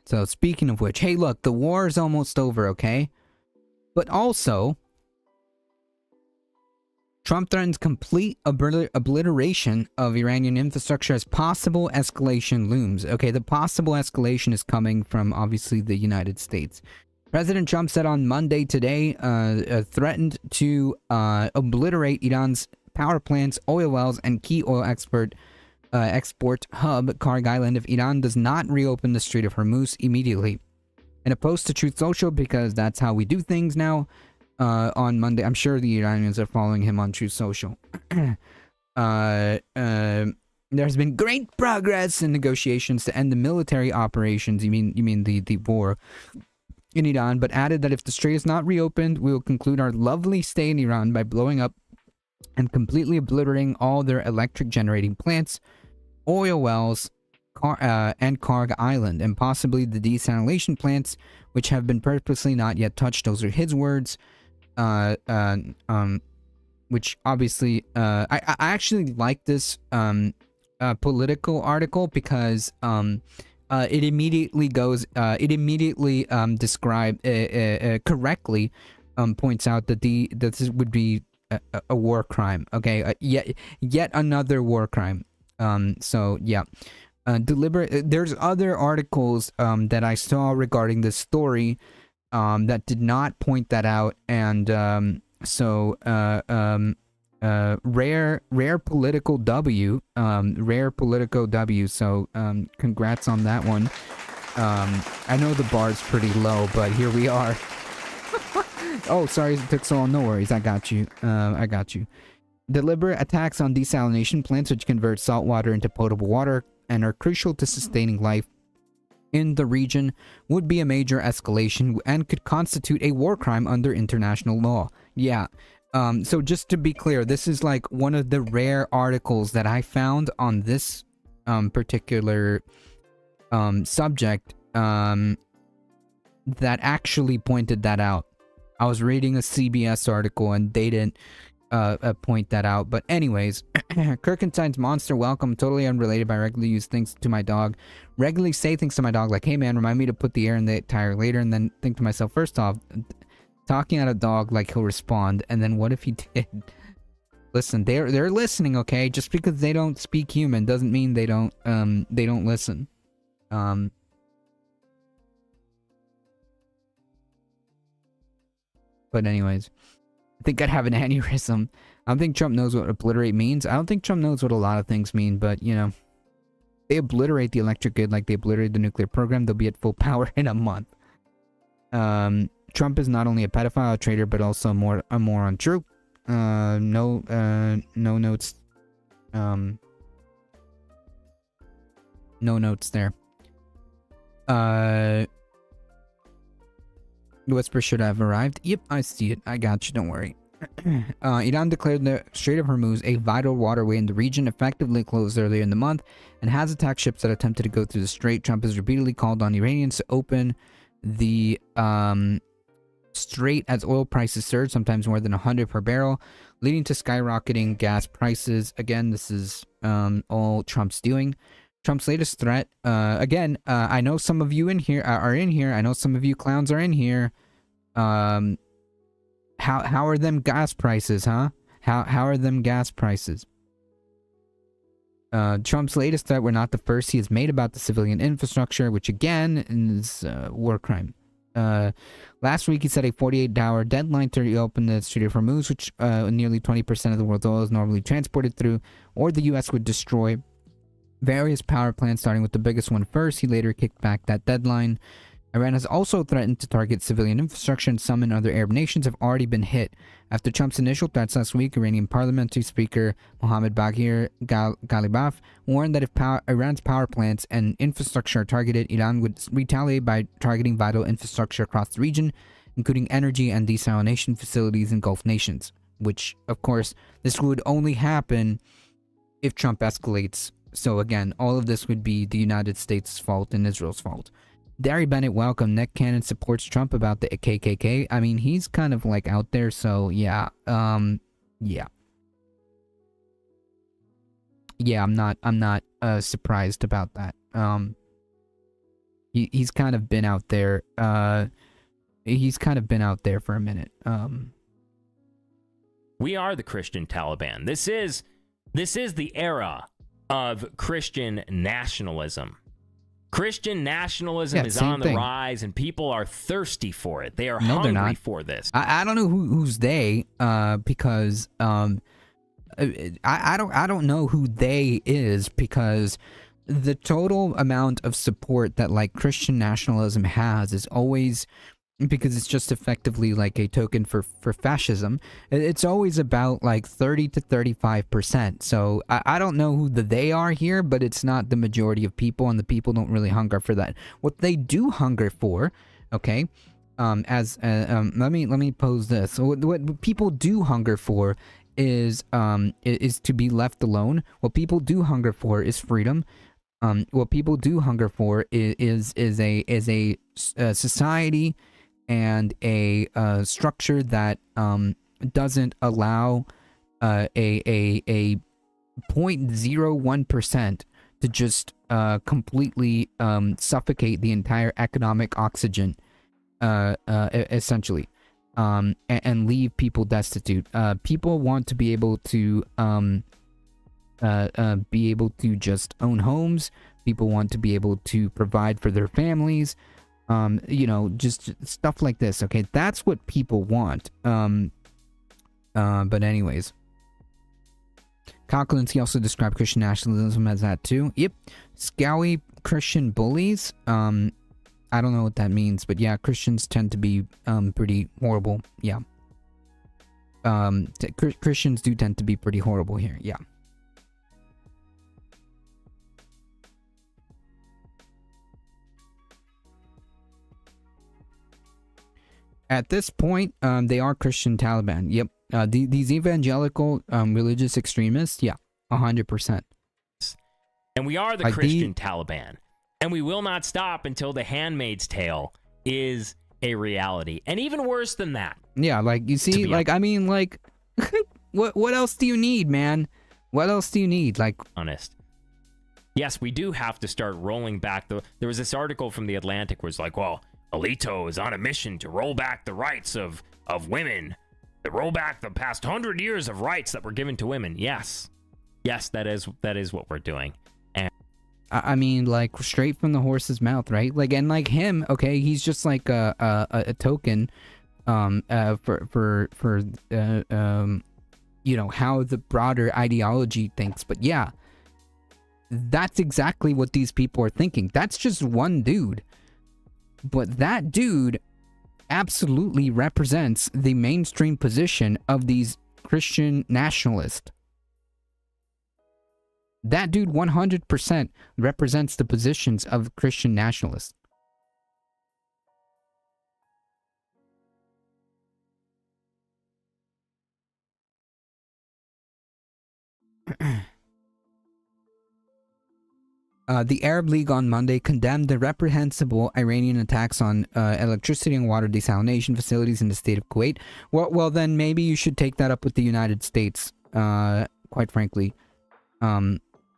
So speaking of which, hey look, the war is almost over, okay? But also, Trump threatens complete obliteration of Iranian infrastructure as possible escalation looms. Okay, the possible escalation is coming from, obviously, the United States. President Trump said on Monday today, threatened to obliterate Iran's power plants, oil wells, and key oil export hub, Karg Island, if Iran does not reopen the Strait of Hormuz immediately. In a post to Truth Social, because that's how we do things now, on Monday, I'm sure the Iranians are following him on Truth Social. There's been great progress in negotiations to end the military operations, you mean the war in Iran, but added that if the strait is not reopened, we will conclude our lovely stay in Iran by blowing up and completely obliterating all their electric generating plants, oil wells, and Karg Island, and possibly the desalination plants, which have been purposely not yet touched. Those are his words. Which obviously, I actually like this political article because it immediately describe correctly points out that this would be a war crime. Okay, yet another war crime. So yeah, there's other articles that I saw regarding this story that did not point that out, and rare political W, so congrats on that one. I know the bar's pretty low, but here we are. Oh, sorry it took so long. No worries, I got you. Deliberate attacks on desalination plants, which convert salt water into potable water and are crucial to sustaining life in the region, would be a major escalation and could constitute a war crime under international law. Yeah. So just to be clear, this is like one of the rare articles that I found on this particular subject that actually pointed that out. I was reading a CBS article and they didn't point that out. But anyways, Kirkenstein's Monster Welcome, totally unrelated, but I regularly use things to my dog. Regularly say things to my dog like, hey man, remind me to put the air in the tire later, and then think to myself, first off, talking at a dog like he'll respond, and then what if he did? Listen, they're listening, okay? Just because they don't speak human doesn't mean they don't listen. But anyways, I think I'd have an aneurysm. I don't think Trump knows what obliterate means. I don't think Trump knows what a lot of things mean, but you know, they obliterate the electric grid like they obliterated the nuclear program, they'll be at full power in a month. Trump is not only a pedophile, a traitor, but also a moron. True. No notes. No notes there. The Whisper should have arrived. Yep, I see it. I got you. Don't worry. Iran declared the Strait of Hormuz a vital waterway in the region, effectively closed earlier in the month, and has attacked ships that attempted to go through the strait. Trump has repeatedly called on Iranians to open the strait as oil prices surge, sometimes more than 100 per barrel, leading to skyrocketing gas prices. Again, this is all Trump's doing. Trump's latest threat, I know some of you in here are in here. I know some of you clowns are in here. How are them gas prices, huh? How are them gas prices? Trump's latest threat were not the first he has made about the civilian infrastructure, which again is war crime. Last week he set a 48-hour deadline to reopen the Strait of Hormuz, which nearly 20% of the world's oil is normally transported through, or the U.S. would destroy various power plants, starting with the biggest one first. He later kicked back that deadline. Iran has also threatened to target civilian infrastructure, and some in other Arab nations have already been hit. After Trump's initial threats last week, Iranian Parliamentary Speaker Mohammad Baghir Ghalibaf warned that if Iran's power plants and infrastructure are targeted, Iran would retaliate by targeting vital infrastructure across the region, including energy and desalination facilities in Gulf nations. Which, of course, this would only happen if Trump escalates. So again, all of this would be the United States' fault and Israel's fault. Dari Bennett, welcome. Nick Cannon supports Trump about the KKK. I mean, he's kind of like out there, so yeah. Yeah, I'm not surprised about that. He's kind of been out there. He's kind of been out there for a minute. We are the Christian Taliban. This is the era of Christian nationalism. Christian nationalism is on the rise, and people are thirsty for it. They are hungry for this. I don't know who's they, because I don't know who they is, because the total amount of support that like Christian nationalism has is always, because it's just effectively like a token for fascism. It's always about like 30 to 35%. So I don't know who the they are here, but it's not the majority of people, and the people don't really hunger for that. What they do hunger for, okay, let me pose this. What people do hunger for is to be left alone. What people do hunger for is freedom. What people do hunger for is a society and a structure that doesn't allow a 0.01% to just completely suffocate the entire economic oxygen, essentially, and leave people destitute. People want to be able to just own homes. People want to be able to provide for their families. Just stuff like this. Okay, that's what people want. But anyways, Kyle Kulinski also described Christian nationalism as that too. Yep, scowy Christian bullies. I don't know what that means, but yeah, Christians tend to be pretty horrible. Yeah. Christians do tend to be pretty horrible here. Yeah. At this point, they are Christian Taliban. Yep. These evangelical religious extremists, yeah, 100%. And we are the Christian Taliban. And we will not stop until The Handmaid's Tale is a reality. And even worse than that. Yeah, like, you see, like, I mean, like, what else do you need, man? What else do you need? Like, honest. Yes, we do have to start rolling back there was this article from The Atlantic where it's like, well, Alito is on a mission to roll back the rights of women, to roll back the past 100 years of rights that were given to women. Yes, that is what we're doing. And I mean, like, straight from the horse's mouth, right? Like, and like him, okay, he's just like a token, for how the broader ideology thinks. But yeah, that's exactly what these people are thinking. That's just one dude. But that dude absolutely represents the mainstream position of these Christian nationalists. That dude 100% represents the positions of Christian nationalists. The Arab League on Monday condemned the reprehensible Iranian attacks on electricity and water desalination facilities in the state of Kuwait. Well, then maybe you should take that up with the United States, quite frankly.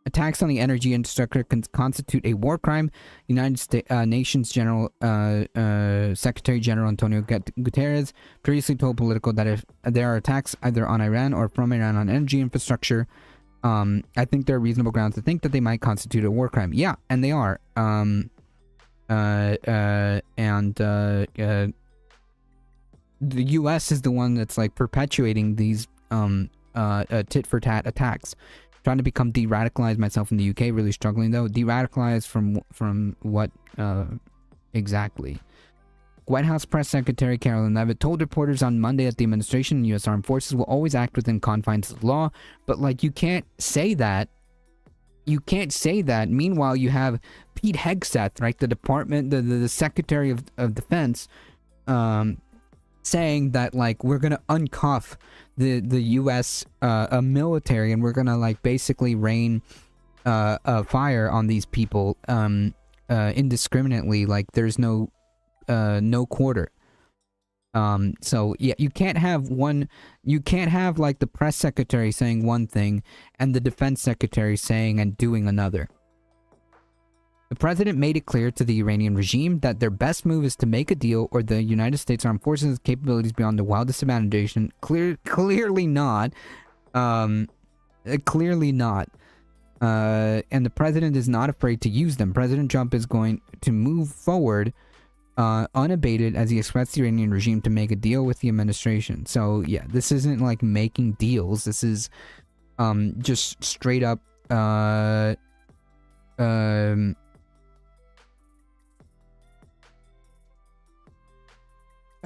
Attacks on the energy infrastructure constitute a war crime. United Nations General Secretary General Antonio Guterres previously told Politico that if there are attacks either on Iran or from Iran on energy infrastructure, I think there are reasonable grounds to think that they might constitute a war crime. Yeah, and they are. The U.S. is the one that's like perpetuating these tit-for-tat attacks. Trying to become de-radicalized myself in the UK, really struggling though. De-radicalized from what exactly? White House Press Secretary Carolyn Leavitt told reporters on Monday that the administration and U.S. Armed Forces will always act within confines of the law, but like you can't say that. You can't say that. Meanwhile, you have Pete Hegseth, right, the Secretary of Defense, saying that like we're gonna uncuff the U.S. Military and we're gonna like basically rain fire on these people indiscriminately. Like there's no quarter. So yeah, you can't have like the press secretary saying one thing and the defense secretary saying and doing another. The president made it clear to the Iranian regime that their best move is to make a deal or the United States Armed Forces capabilities beyond the wildest imagination. Clearly not. Clearly not. And the president is not afraid to use them. President Trump is going to move forward unabated as he expects the Iranian regime to make a deal with the administration. So yeah, this isn't like making deals. This is just straight up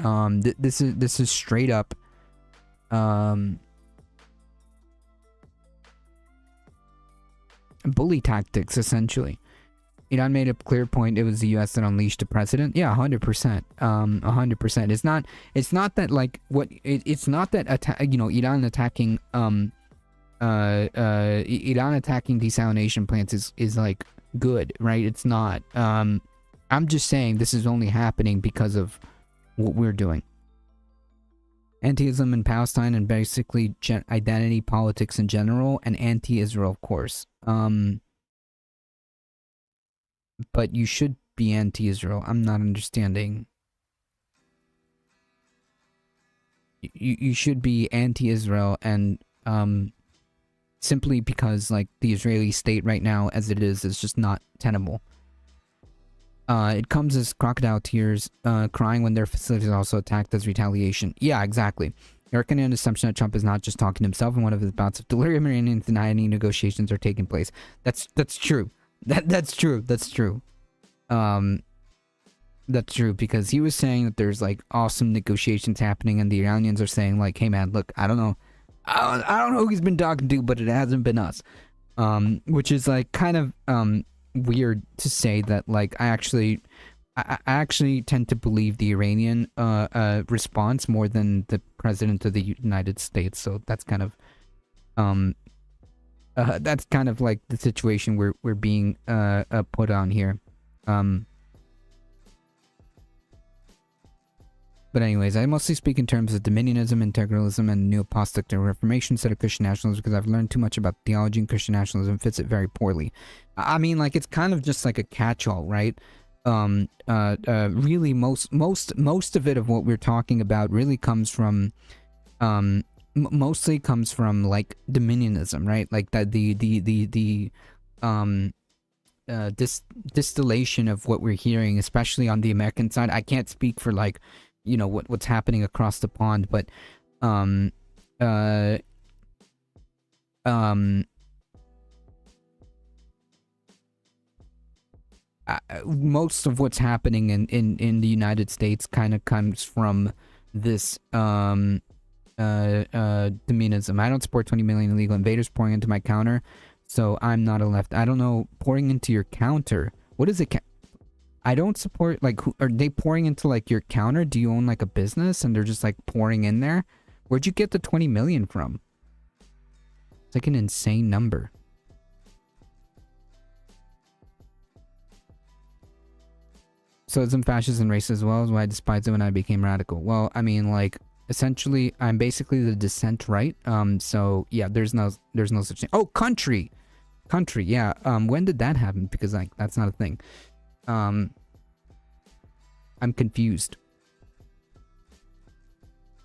this is straight up bully tactics, essentially. Iran made a clear point it was the U.S. that unleashed the president. Yeah, 100%. 100%. It's not that like it's not that Iran attacking Iran attacking desalination plants is like good, right? It's not. I'm just saying this is only happening because of what we're doing. Anti-Islam in Palestine and basically identity politics in general, and anti-Israel, of course. But you should be anti-Israel. I'm not understanding. You should be anti-Israel, and simply because like the Israeli state right now, as it is just not tenable. It comes as crocodile tears, crying when their facilities are also attacked as retaliation. Yeah, exactly. American an assumption that Trump is not just talking to himself in one of his bouts of delirium. Iranians deny any negotiations are taking place. That's true. That's true. That's true because he was saying that there's like awesome negotiations happening, and the Iranians are saying like, hey man, look, I don't know who he's been talking to, but it hasn't been us. Which is like kind of weird to say that. Like I actually tend to believe the Iranian response more than the president of the United States. So that's kind of like the situation we're being put on here. But anyways, I mostly speak in terms of dominionism, integralism, and neo-apostolic reformation instead of Christian nationalism because I've learned too much about theology, and Christian nationalism fits it very poorly. I mean, like, it's kind of just like a catch-all, right? Really, most of it of what we're talking about really comes from, mostly comes from like dominionism, right? Like that distillation of what we're hearing, especially on the American side. I can't speak for like, you know, what's happening across the pond, but most of what's happening in the United States kind of comes from this dominionism. I don't support 20 million illegal invaders pouring into my counter, so I'm not a left. I don't know, pouring into your counter. What is it? I don't support, like, who are they pouring into, like, your counter? Do you own, like, a business and they're just, like, pouring in there? Where'd you get the 20 million from? It's like an insane number. So some fascists and racists as well is why I despised it when I became radical. Well, I mean, like, essentially, I'm basically the dissent right. So yeah, there's no such thing. Oh, country, yeah. When did that happen? Because like that's not a thing. I'm confused.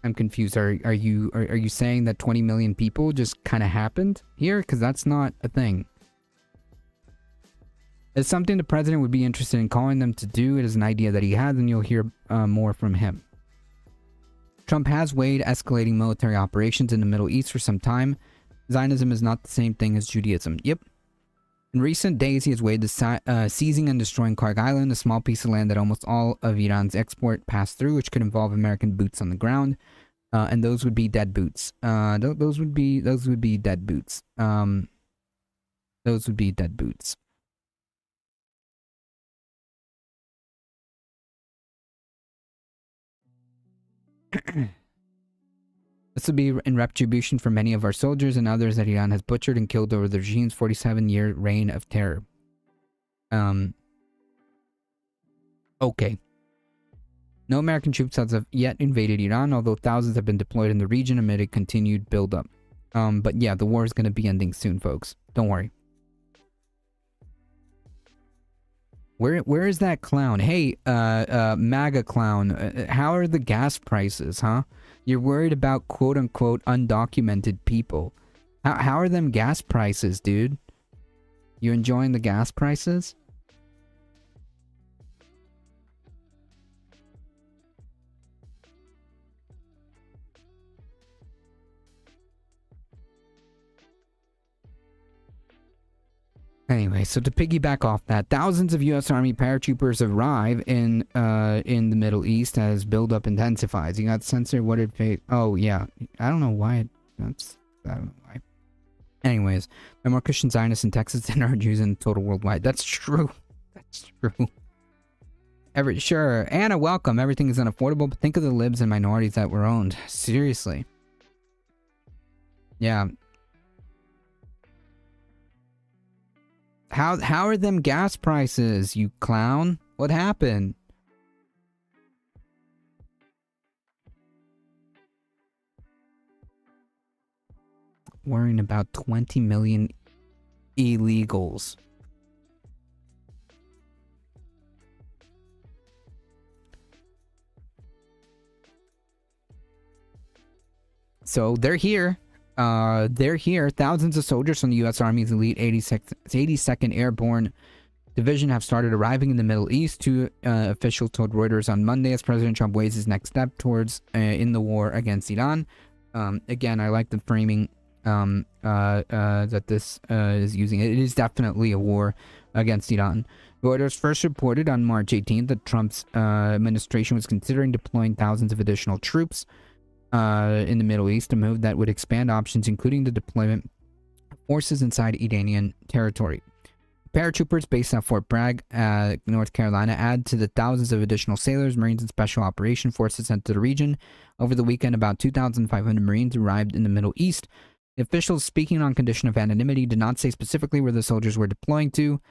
Are you saying that 20 million people just kind of happened here? Because that's not a thing. It's something the president would be interested in calling them to do. It is an idea that he has, and you'll hear more from him. Trump has weighed escalating military operations in the Middle East for some time. Zionism is not the same thing as Judaism. Yep. In recent days, he has weighed the seizing and destroying Karg Island, a small piece of land that almost all of Iran's export passed through, which could involve American boots on the ground. And those would be dead boots. Those would be dead boots. Those would be dead boots. This would be in retribution for many of our soldiers and others that Iran has butchered and killed over the regime's 47-year reign of terror. Okay. No American troops have yet invaded Iran, although thousands have been deployed in the region amid a continued buildup. But yeah, the war is going to be ending soon, folks. Don't worry. Where is that clown? Hey, MAGA clown, how are the gas prices, huh? You're worried about quote-unquote undocumented people. How are them gas prices, dude? You enjoying the gas prices? Anyway, so to piggyback off that, thousands of U.S. Army paratroopers arrive in the Middle East as buildup intensifies. You got censored. What did pay? Oh yeah, I don't know why. I don't know why. Anyways, there are more Christian Zionists in Texas than are Jews in total worldwide. That's true. That's true. Sure, Anna, welcome. Everything is unaffordable, but think of the libs and minorities that were owned. Seriously. Yeah. How are them gas prices, you clown? What happened? Worrying about 20 million illegals. So they're here. Thousands of soldiers from the U.S. Army's elite 82nd Airborne Division have started arriving in the Middle East. Two officials told Reuters on Monday as President Trump weighs his next step towards in the war against Iran. Again, I like the framing that this is using. It is definitely a war against Iran. Reuters first reported on March 18th that Trump's administration was considering deploying thousands of additional troops in the Middle East, a move that would expand options, including the deployment of forces inside Iranian territory. Paratroopers based at Fort Bragg, North Carolina, add to the thousands of additional sailors, Marines, and Special Operation Forces sent to the region. Over the weekend, about 2,500 Marines arrived in the Middle East. The officials, speaking on condition of anonymity, did not say specifically where the soldiers were deploying to,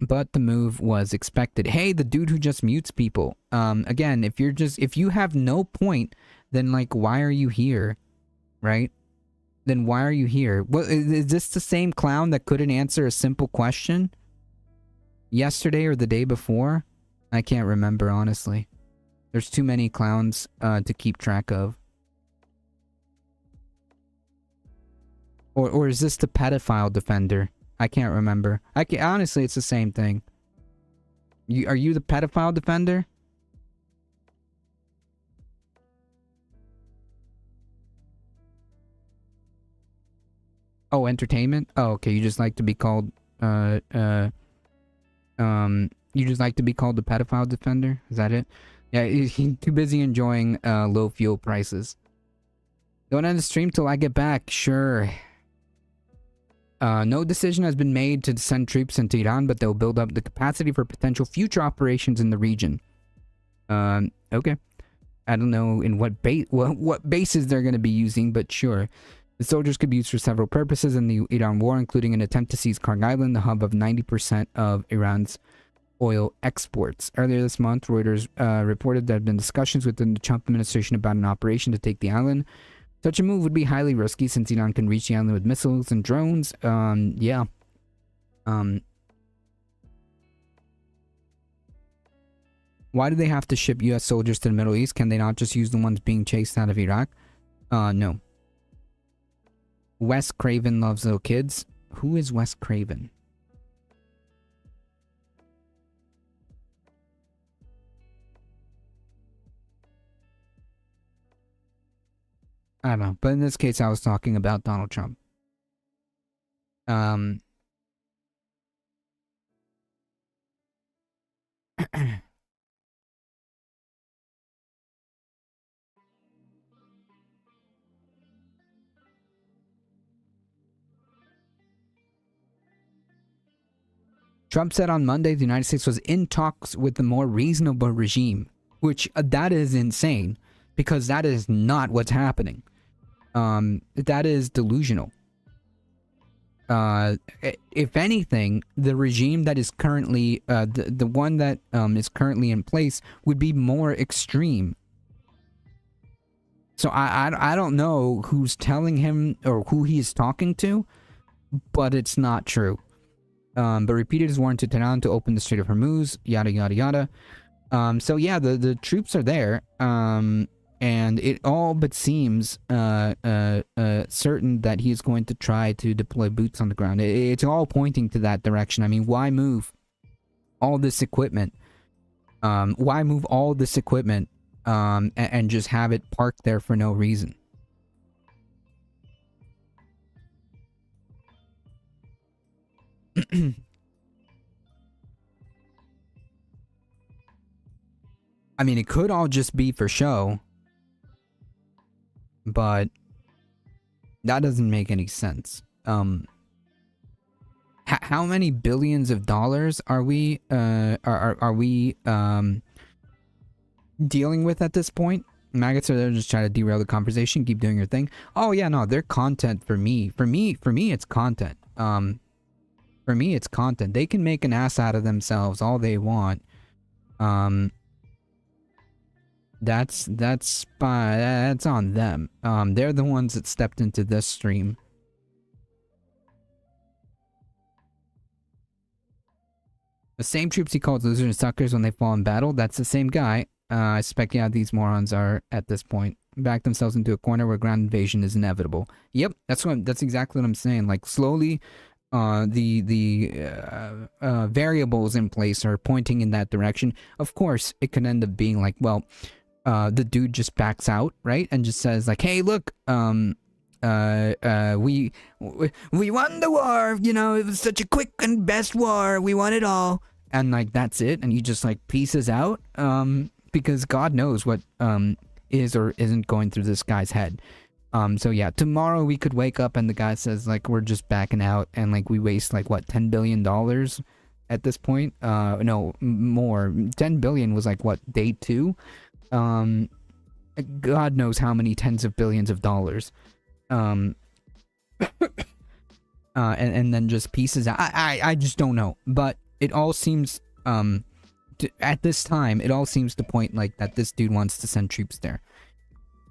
but the move was expected. Hey, the dude who just mutes people. Again, if you have no point, then like, why are you here, right? Then why are you here? What, is this the same clown that couldn't answer a simple question yesterday or the day before? I can't remember, honestly. There's too many clowns to keep track of. Or is this the pedophile defender? I can't remember. Honestly, it's the same thing. Are you the pedophile defender? Oh, entertainment? Oh, okay. You just like to be called you just like to be called the pedophile defender? Is that it? Yeah, he's too busy enjoying low fuel prices. Don't end the stream till I get back. Sure. No decision has been made to send troops into Iran, but they'll build up the capacity for potential future operations in the region. Okay. I don't know in what bases they're going to be using, but sure. The soldiers could be used for several purposes in the Iran war, including an attempt to seize Karg Island, the hub of 90% of Iran's oil exports. Earlier this month, Reuters reported there had been discussions within the Trump administration about an operation to take the island. Such a move would be highly risky since Iran can reach the island with missiles and drones. Yeah. Why do they have to ship U.S. soldiers to the Middle East? Can they not just use the ones being chased out of Iraq? No. Wes Craven loves little kids. Who is Wes Craven? I don't know. But in this case, I was talking about Donald Trump. Trump said on Monday the United States was in talks with a more reasonable regime, which that is insane because that is not what's happening. That is delusional. If anything, the regime that is currently, the one that is currently in place would be more extreme. So I don't know who's telling him or who he's talking to, but it's not true. But repeated his warrant to Tehran to open the Strait of Hormuz, yada yada yada. So yeah, the troops are there. And it all but seems certain that he's going to try to deploy boots on the ground. It's all pointing to that direction. I mean, why move all this equipment? Why move all this equipment and just have it parked there for no reason? I mean, it could all just be for show. But that doesn't make any sense. How many billions of dollars are we dealing with at this point? Maggots are there just trying to derail the conversation. Keep doing your thing. Oh yeah, no, they're content for me. For me, it's content. For me, it's content. They can make an ass out of themselves all they want. That's on them. They're the ones that stepped into this stream. The same troops he calls losers and suckers when they fall in battle, that's the same guy. I suspect, yeah, these morons are, at this point, back themselves into a corner where ground invasion is inevitable. Yep, that's exactly what I'm saying. Like, slowly, the variables in place are pointing in that direction. Of course, it could end up being like, well, the dude just backs out, right? And just says like, hey, look, we won the war, you know, it was such a quick and best war, we won it all. And like, that's it. And he just like pieces out, because God knows what, is or isn't going through this guy's head. So yeah, tomorrow we could wake up and the guy says like, we're just backing out, and like we waste like what, $10 billion at this point? No, more. 10 billion was like what, day 2? God knows how many tens of billions of dollars. And then just pieces out. I just don't know. But it all seems, at this time, it all seems to point like that this dude wants to send troops there.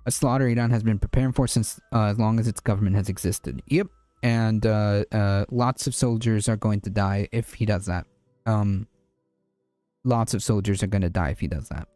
A slaughter Iran has been preparing for since as long as its government has existed. Yep. And lots of soldiers are going to die if he does that. Lots of soldiers are going to die if he does that.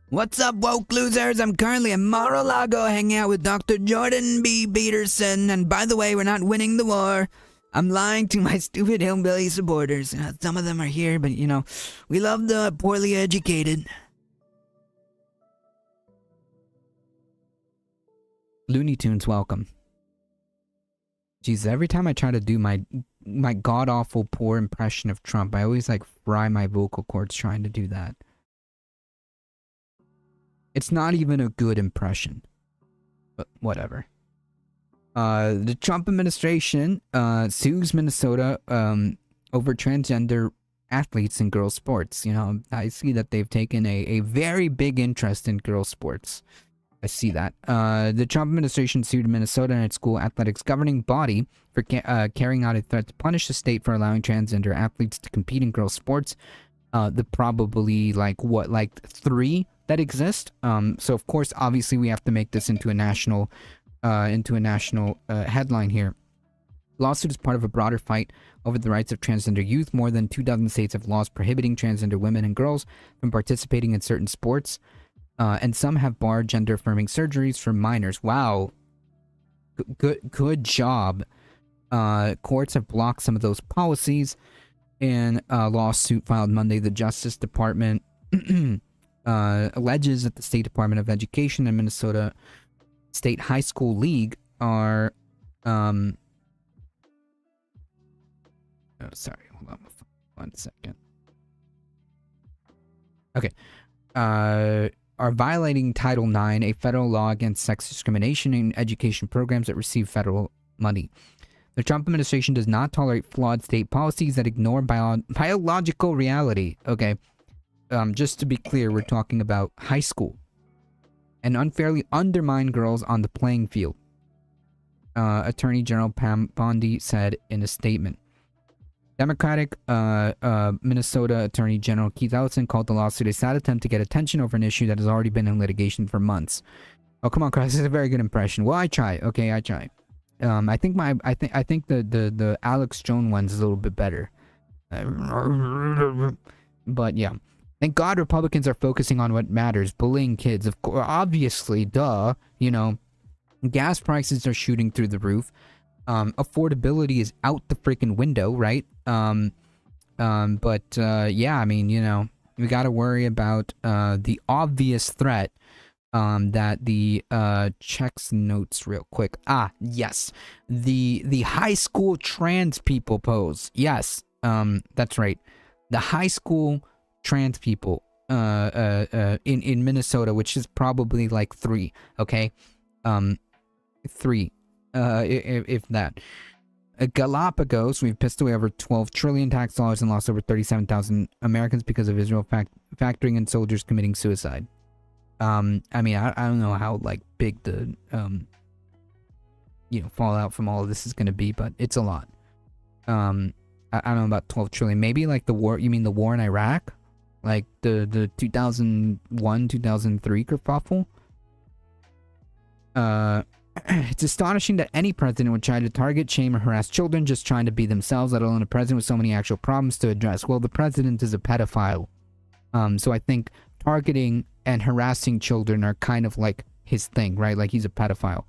What's up, woke losers? I'm currently in Mar-a-Lago hanging out with Dr. Jordan B. Peterson, and by the way, we're not winning the war. I'm lying to my stupid hillbilly supporters. Some of them are here, but you know, we love the poorly educated. Looney Tunes, welcome. Jesus, every time I try to do my my god awful poor impression of Trump. I always like fry my vocal cords trying to do that. It's not even a good impression, but whatever. The Trump administration sues Minnesota over transgender athletes in girls' sports. You know, I see that they've taken a very big interest in girls' sports. I see that. The Trump administration sued Minnesota and its school athletics governing body for carrying out a threat to punish the state for allowing transgender athletes to compete in girls' sports. The probably like 3 that exist. So of course, obviously, we have to make this into a national headline here. Lawsuit is part of a broader fight over the rights of transgender youth. More than 24 states have laws prohibiting transgender women and girls from participating in certain sports. And some have barred gender-affirming surgeries for minors. Wow. Good job. Courts have blocked some of those policies. In a lawsuit filed Monday, the Justice Department alleges that the State Department of Education and Minnesota State High School League are... oh, sorry. Hold on 1 second. Okay. Are violating Title IX, a federal law against sex discrimination in education programs that receive federal money. The Trump administration does not tolerate flawed state policies that ignore biological reality. Okay, just to be clear, we're talking about high school. And unfairly undermine girls on the playing field. Attorney General Pam Bondi said in a statement. Democratic Minnesota Attorney General Keith Ellison called the lawsuit a sad attempt to get attention over an issue that has already been in litigation for months. Oh, come on, Chris, this is a very good impression. Well, I try. Okay, I try. I think the Alex Jones one's is a little bit better. But yeah. Thank God Republicans are focusing on what matters, bullying kids. Of course, obviously, duh. You know, gas prices are shooting through the roof. Affordability is out the freaking window, right? Yeah, I mean, you know, we got to worry about the obvious threat that the checks notes real quick. Ah, yes, the high school trans people pose. Yes, that's right. The high school trans people in Minnesota, which is probably like 3. Okay, 3. If that. Galapagos, we've pissed away over 12 trillion tax dollars and lost over 37,000 Americans because of Israel factoring in soldiers committing suicide. I mean, I don't know how like big the fallout from all of this is going to be, but it's a lot. I don't know about 12 trillion. Maybe like the war. You mean the war in Iraq, like the 2001 2003 kerfuffle? It's astonishing that any president would try to target, shame, or harass children just trying to be themselves, let alone a president with so many actual problems to address. Well, the president is a pedophile. So I think targeting and harassing children are kind of like his thing, right? Like he's a pedophile.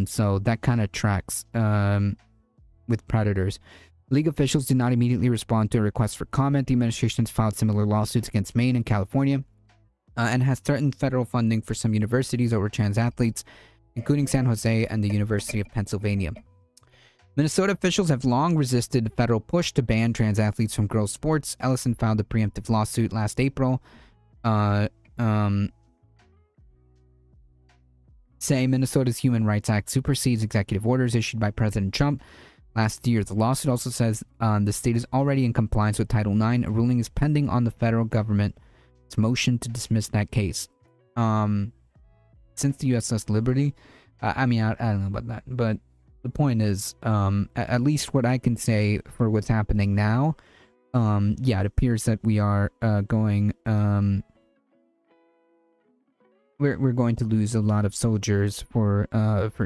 So that kind of tracks with predators. League officials did not immediately respond to a request for comment. The administration has filed similar lawsuits against Maine and California and has threatened federal funding for some universities over trans athletes, including San Jose and the University of Pennsylvania. Minnesota officials have long resisted the federal push to ban trans athletes from girls' sports. Ellison filed a preemptive lawsuit last April, saying Minnesota's Human Rights Act supersedes executive orders issued by President Trump last year. The lawsuit also says the state is already in compliance with Title IX. A ruling is pending on the federal government's motion to dismiss that case. Since the USS Liberty, I mean, I don't know about that, but the point is, at least what I can say for what's happening now, yeah, it appears that we are going, we're going to lose a lot of soldiers for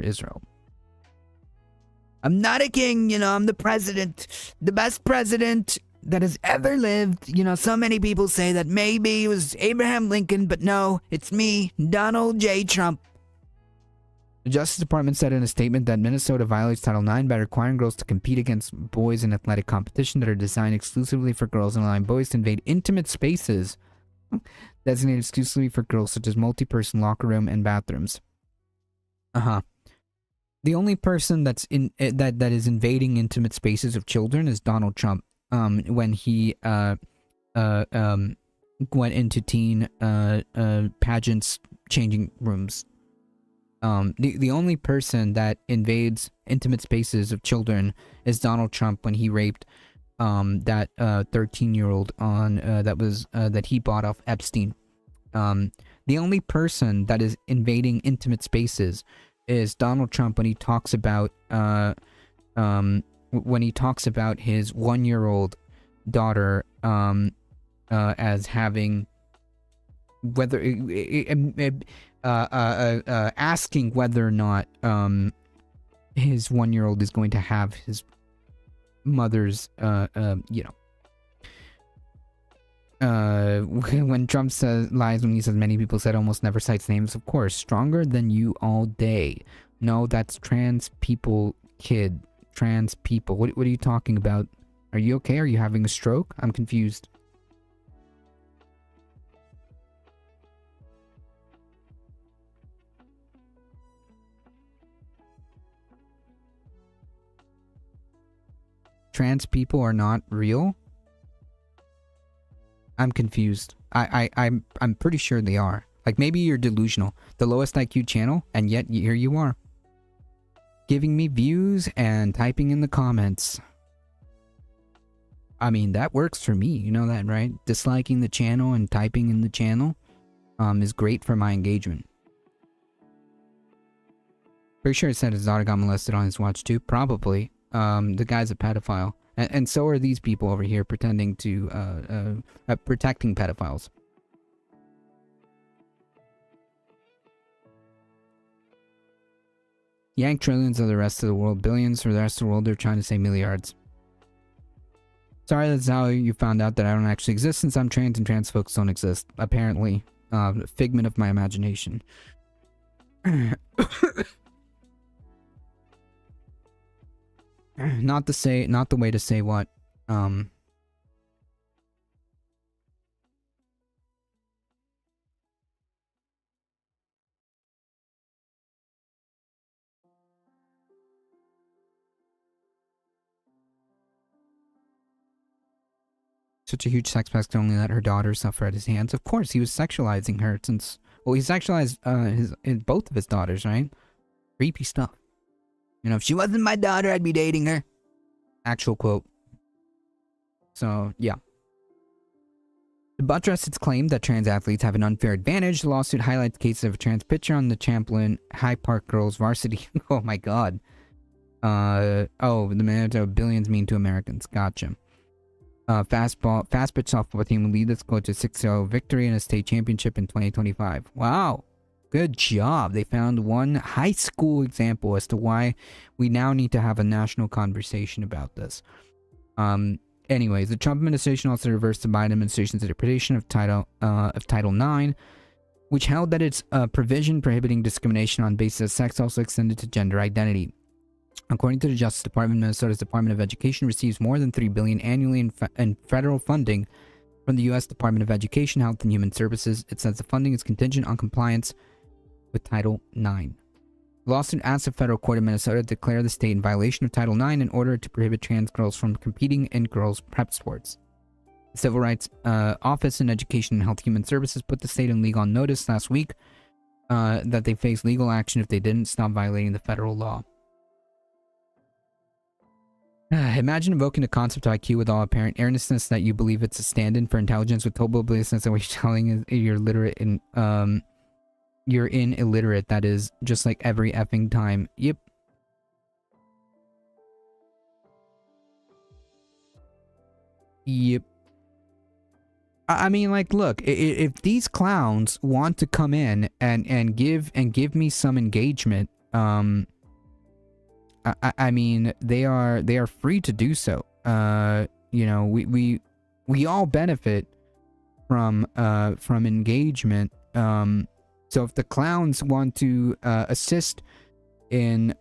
Israel. I'm not a king, you know, I'm the president, the best president that has ever lived. You know, so many people say that maybe it was Abraham Lincoln, but no, it's me, Donald J. Trump. The Justice Department said in a statement that Minnesota violates Title IX by requiring girls to compete against boys in athletic competition that are designed exclusively for girls and allowing boys to invade intimate spaces designated exclusively for girls, such as multi-person locker room and bathrooms. The only person that's that is invading intimate spaces of children is Donald Trump. When he went into teen pageants changing rooms. The only person that invades intimate spaces of children is Donald Trump when he raped that 13-year-old on that he bought off Epstein. The only person that is invading intimate spaces is Donald Trump when he talks about his 1-year-old daughter as having asking whether or not his 1-year-old is going to have his mother's when Trump lies when he says many people said almost never cites names. Of course, stronger than you all day. No, that's trans people, kid. Trans people. What are you talking about? Are you okay? Are you having a stroke? I'm confused. Trans people are not real? I'm confused. I'm pretty sure they are. Like, maybe you're delusional. The lowest IQ channel, and yet here you are. Giving me views and typing in the comments. I mean, that works for me. You know that, right? Disliking the channel and typing in the channel is great for my engagement. Pretty sure it said his daughter got molested on his watch too. Probably. The guy's a pedophile. And so are these people over here pretending to, protecting pedophiles. Yank trillions of the rest of the world. Billions for the rest of the world. They're trying to say milliards. Sorry, that's how you found out that I don't actually exist since I'm trans and trans folks don't exist. Apparently. Figment of my imagination. Not the way to say what. Such a huge sex pest to only let her daughter suffer at his hands. Of course, he was sexualizing her since... Well, he sexualized both of his daughters, right? Creepy stuff. You know, if she wasn't my daughter, I'd be dating her. Actual quote. So, yeah. To buttress its claim that trans athletes have an unfair advantage, the lawsuit highlights cases of a trans pitcher on the Champlin High Park girls varsity. Oh my god. The Manitoba billions mean to Americans. Gotcha. Fast pitch softball team will lead the school to 6-0 victory in a state championship in 2025. Wow. Good job. They found one high school example as to why we now need to have a national conversation about this. Anyways, the Trump administration also reversed the Biden administration's interpretation of Title IX, which held that its provision prohibiting discrimination on basis of sex also extended to gender identity. According to the Justice Department, Minnesota's Department of Education receives more than $3 billion annually in federal funding from the U.S. Department of Education, Health, and Human Services. It says the funding is contingent on compliance with Title IX. The lawsuit asks the federal court of Minnesota to declare the state in violation of Title IX in order to prohibit trans girls from competing in girls' prep sports. The Civil Rights Office in Education and Health Human Services put the state and league on notice last week that they face legal action if they didn't stop violating the federal law. Imagine invoking the concept of IQ with all apparent earnestness that you believe it's a stand-in for intelligence with total obliviousness that what you're telling is you're literate in you're illiterate. That is just like every effing time. Yep. Yep. I mean, like, look, if these clowns want to come in and give me some engagement, I mean, they are free to do so. You know, we all benefit from engagement. So if the clowns want to assist in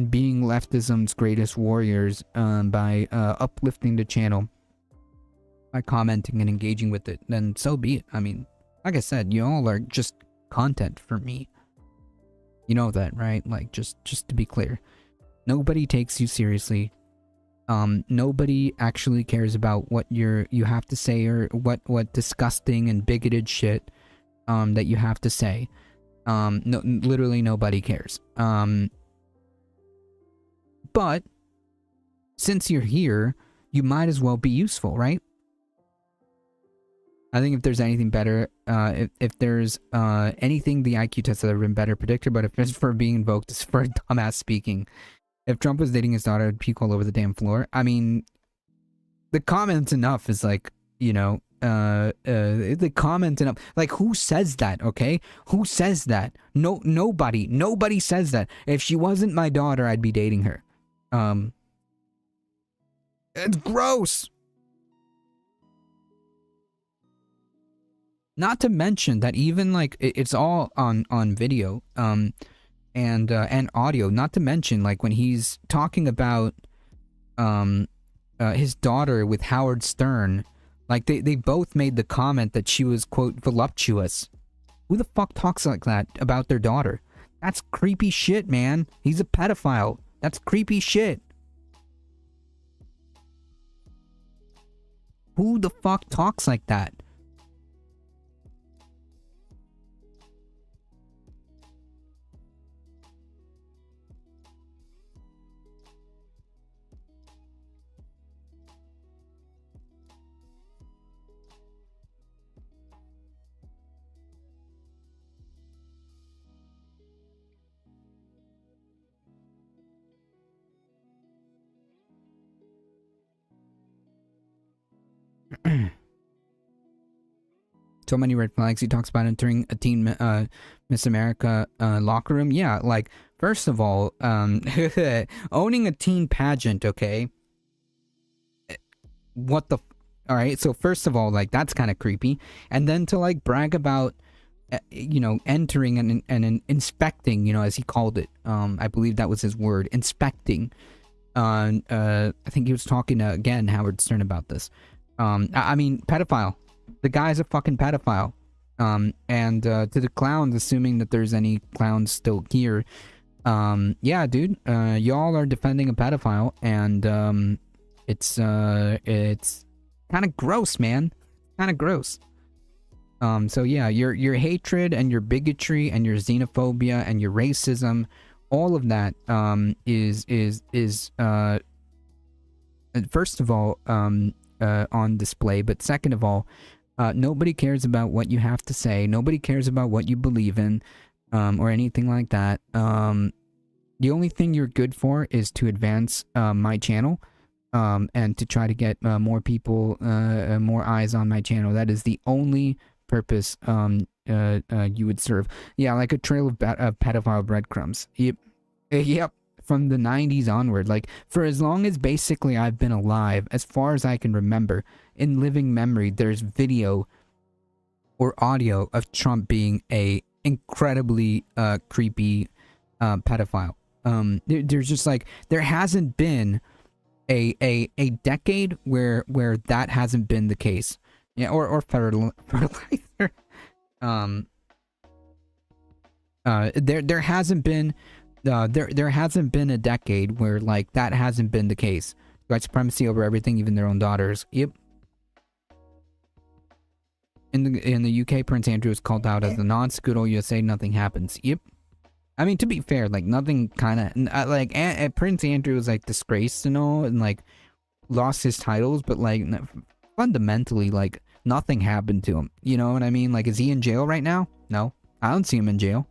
being leftism's greatest warriors by uplifting the channel, by commenting and engaging with it, then so be it. I mean, like I said, you all are just content for me. You know that, right? Like, just to be clear, nobody takes you seriously. Nobody actually cares about what you have to say, or what disgusting and bigoted shit that you have to say. No, literally nobody cares. But since you're here, you might as well be useful, right? I think if there's anything better, if there's anything the IQ test has ever been better predictor, but if it's for being invoked, it's for dumbass speaking. If Trump was dating his daughter, I'd puke all over the damn floor. I mean, the comment enough is like, you know, the comment enough. Like, who says that, okay? Who says that? No, nobody says that. If she wasn't my daughter, I'd be dating her. It's gross. Not to mention that even like it's all on video and audio. Not to mention like when he's talking about his daughter with Howard Stern, like they both made the comment that she was, quote, voluptuous. Who the fuck talks like that about their daughter? That's creepy shit, man. He's a pedophile. That's creepy shit. Who the fuck talks like that? So many red flags. He talks about entering a teen Miss America locker room. Yeah, like, first of all, owning a teen pageant, okay? What the... Alright, so first of all, like, that's kind of creepy. And then to, like, brag about, you know, entering and inspecting, you know, as he called it. I believe that was his word. Inspecting. I think he was talking to, again, Howard Stern about this. I mean, pedophile. The guy's a fucking pedophile. And to the clowns, assuming that there's any clowns still here, yeah, dude, y'all are defending a pedophile, and it's kind of gross, man. Kind of gross. So yeah, your hatred and your bigotry and your xenophobia and your racism, all of that is first of all on display, but second of all, nobody cares about what you have to say. Nobody cares about what you believe in, or anything like that. The only thing you're good for is to advance my channel, and to try to get more people, more eyes on my channel. That is the only purpose you would serve. Yeah, like a trail of pedophile breadcrumbs. Yep. From the 90s onward, like, for as long as basically I've been alive, as far as I can remember, in living memory, there's video or audio of Trump being a incredibly creepy pedophile. There's just like, there hasn't been a decade where that hasn't been the case. Yeah, or fertilizer. There hasn't been there hasn't been a decade where like that hasn't been the case. White supremacy over everything, even their own daughters. Yep. In the UK, Prince Andrew is called out as the non-good old USA. Nothing happens. Yep. I mean, to be fair, like, nothing kind of like Prince Andrew was like disgraced and all, and like lost his titles, but like fundamentally, like, nothing happened to him. You know what I mean? Like, is he in jail right now? No, I don't see him in jail.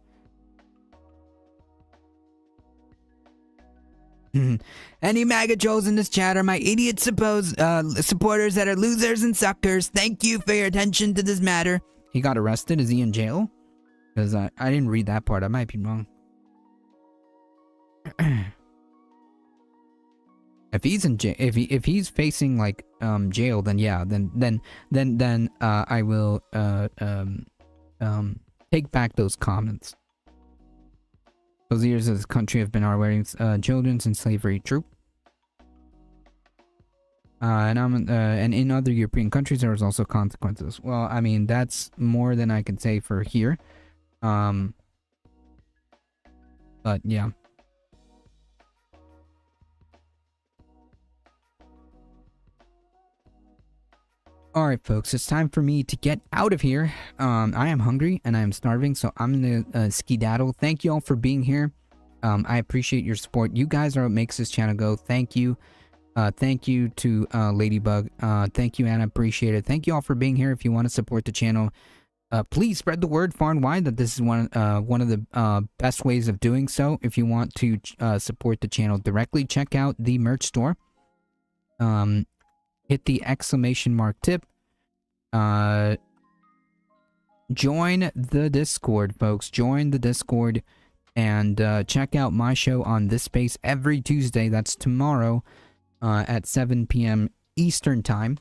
Any MAGA trolls in this chat are my idiot supposed supporters that are losers and suckers. Thank you for your attention to this matter. He got arrested. Is he in jail? Because I didn't read that part. I might be wrong. If he's in jail, if he's facing like jail, then yeah, then I will take back those comments. Those years of this country have been hardwiring children since slavery. True. And in other European countries there was also consequences. Well, I mean, that's more than I can say for here. But yeah. All right, folks, it's time for me to get out of here. I am hungry and I am starving, so I'm gonna skedaddle. Thank you all for being here. I appreciate your support. You guys are what makes this channel go. Thank you. Thank you to Ladybug. Thank you, Anna. Appreciate it. Thank you all for being here. If you want to support the channel, please spread the word far and wide that this is one of the best ways of doing so. If you want to support the channel directly, check out the merch store. Hit the exclamation mark tip. Join the Discord, folks. Join the Discord and check out my show on this space every Tuesday. That's tomorrow at 7 p.m. Eastern time.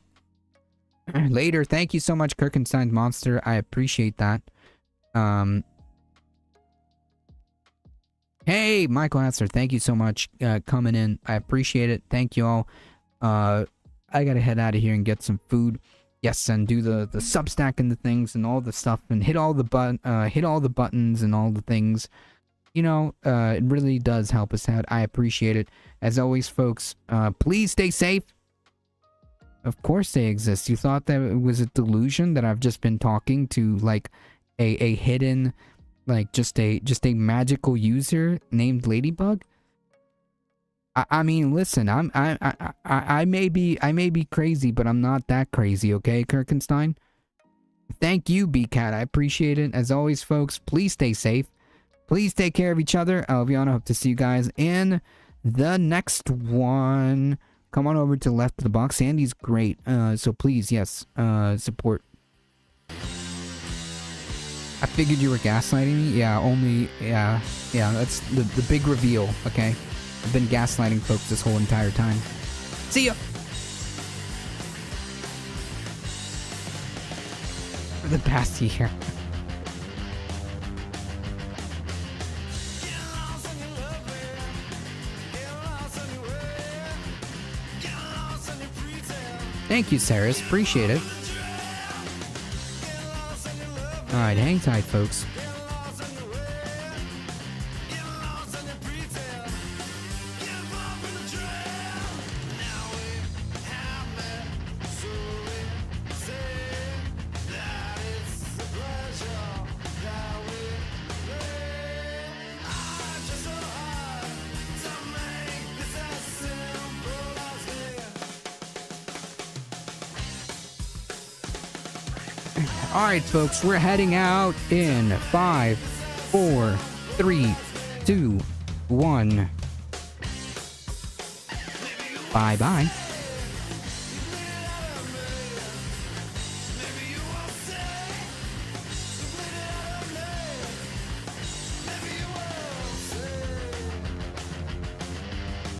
Later. Thank you so much, Kirkenstein's Monster. I appreciate that. Hey, Michael Asser. Thank you so much coming in. I appreciate it. Thank you all. I gotta head out of here and get some food. Yes, and do the Substack and the things and all the stuff and hit all the buttons and all the things. You know, it really does help us out. I appreciate it. As always, folks, please stay safe. Of course they exist. You thought that it was a delusion that I've just been talking to like a hidden, like just a magical user named Ladybug? I mean, listen, I may be crazy, but I'm not that crazy, okay, Kirkenstein? Thank you, BCat. I appreciate it. As always, folks, please stay safe. Please take care of each other. Albion, I hope to see you guys in the next one. Come on over to the left of the box. Sandy's great. So please, yes, support. I figured you were gaslighting me. Yeah, that's the big reveal, okay? I've been gaslighting folks this whole entire time. See ya! For the past year. Thank you, Saris. Appreciate it. Alright, hang tight, folks. Alright, folks, we're heading out in 5, 4, 3, 2, 1. Bye-bye.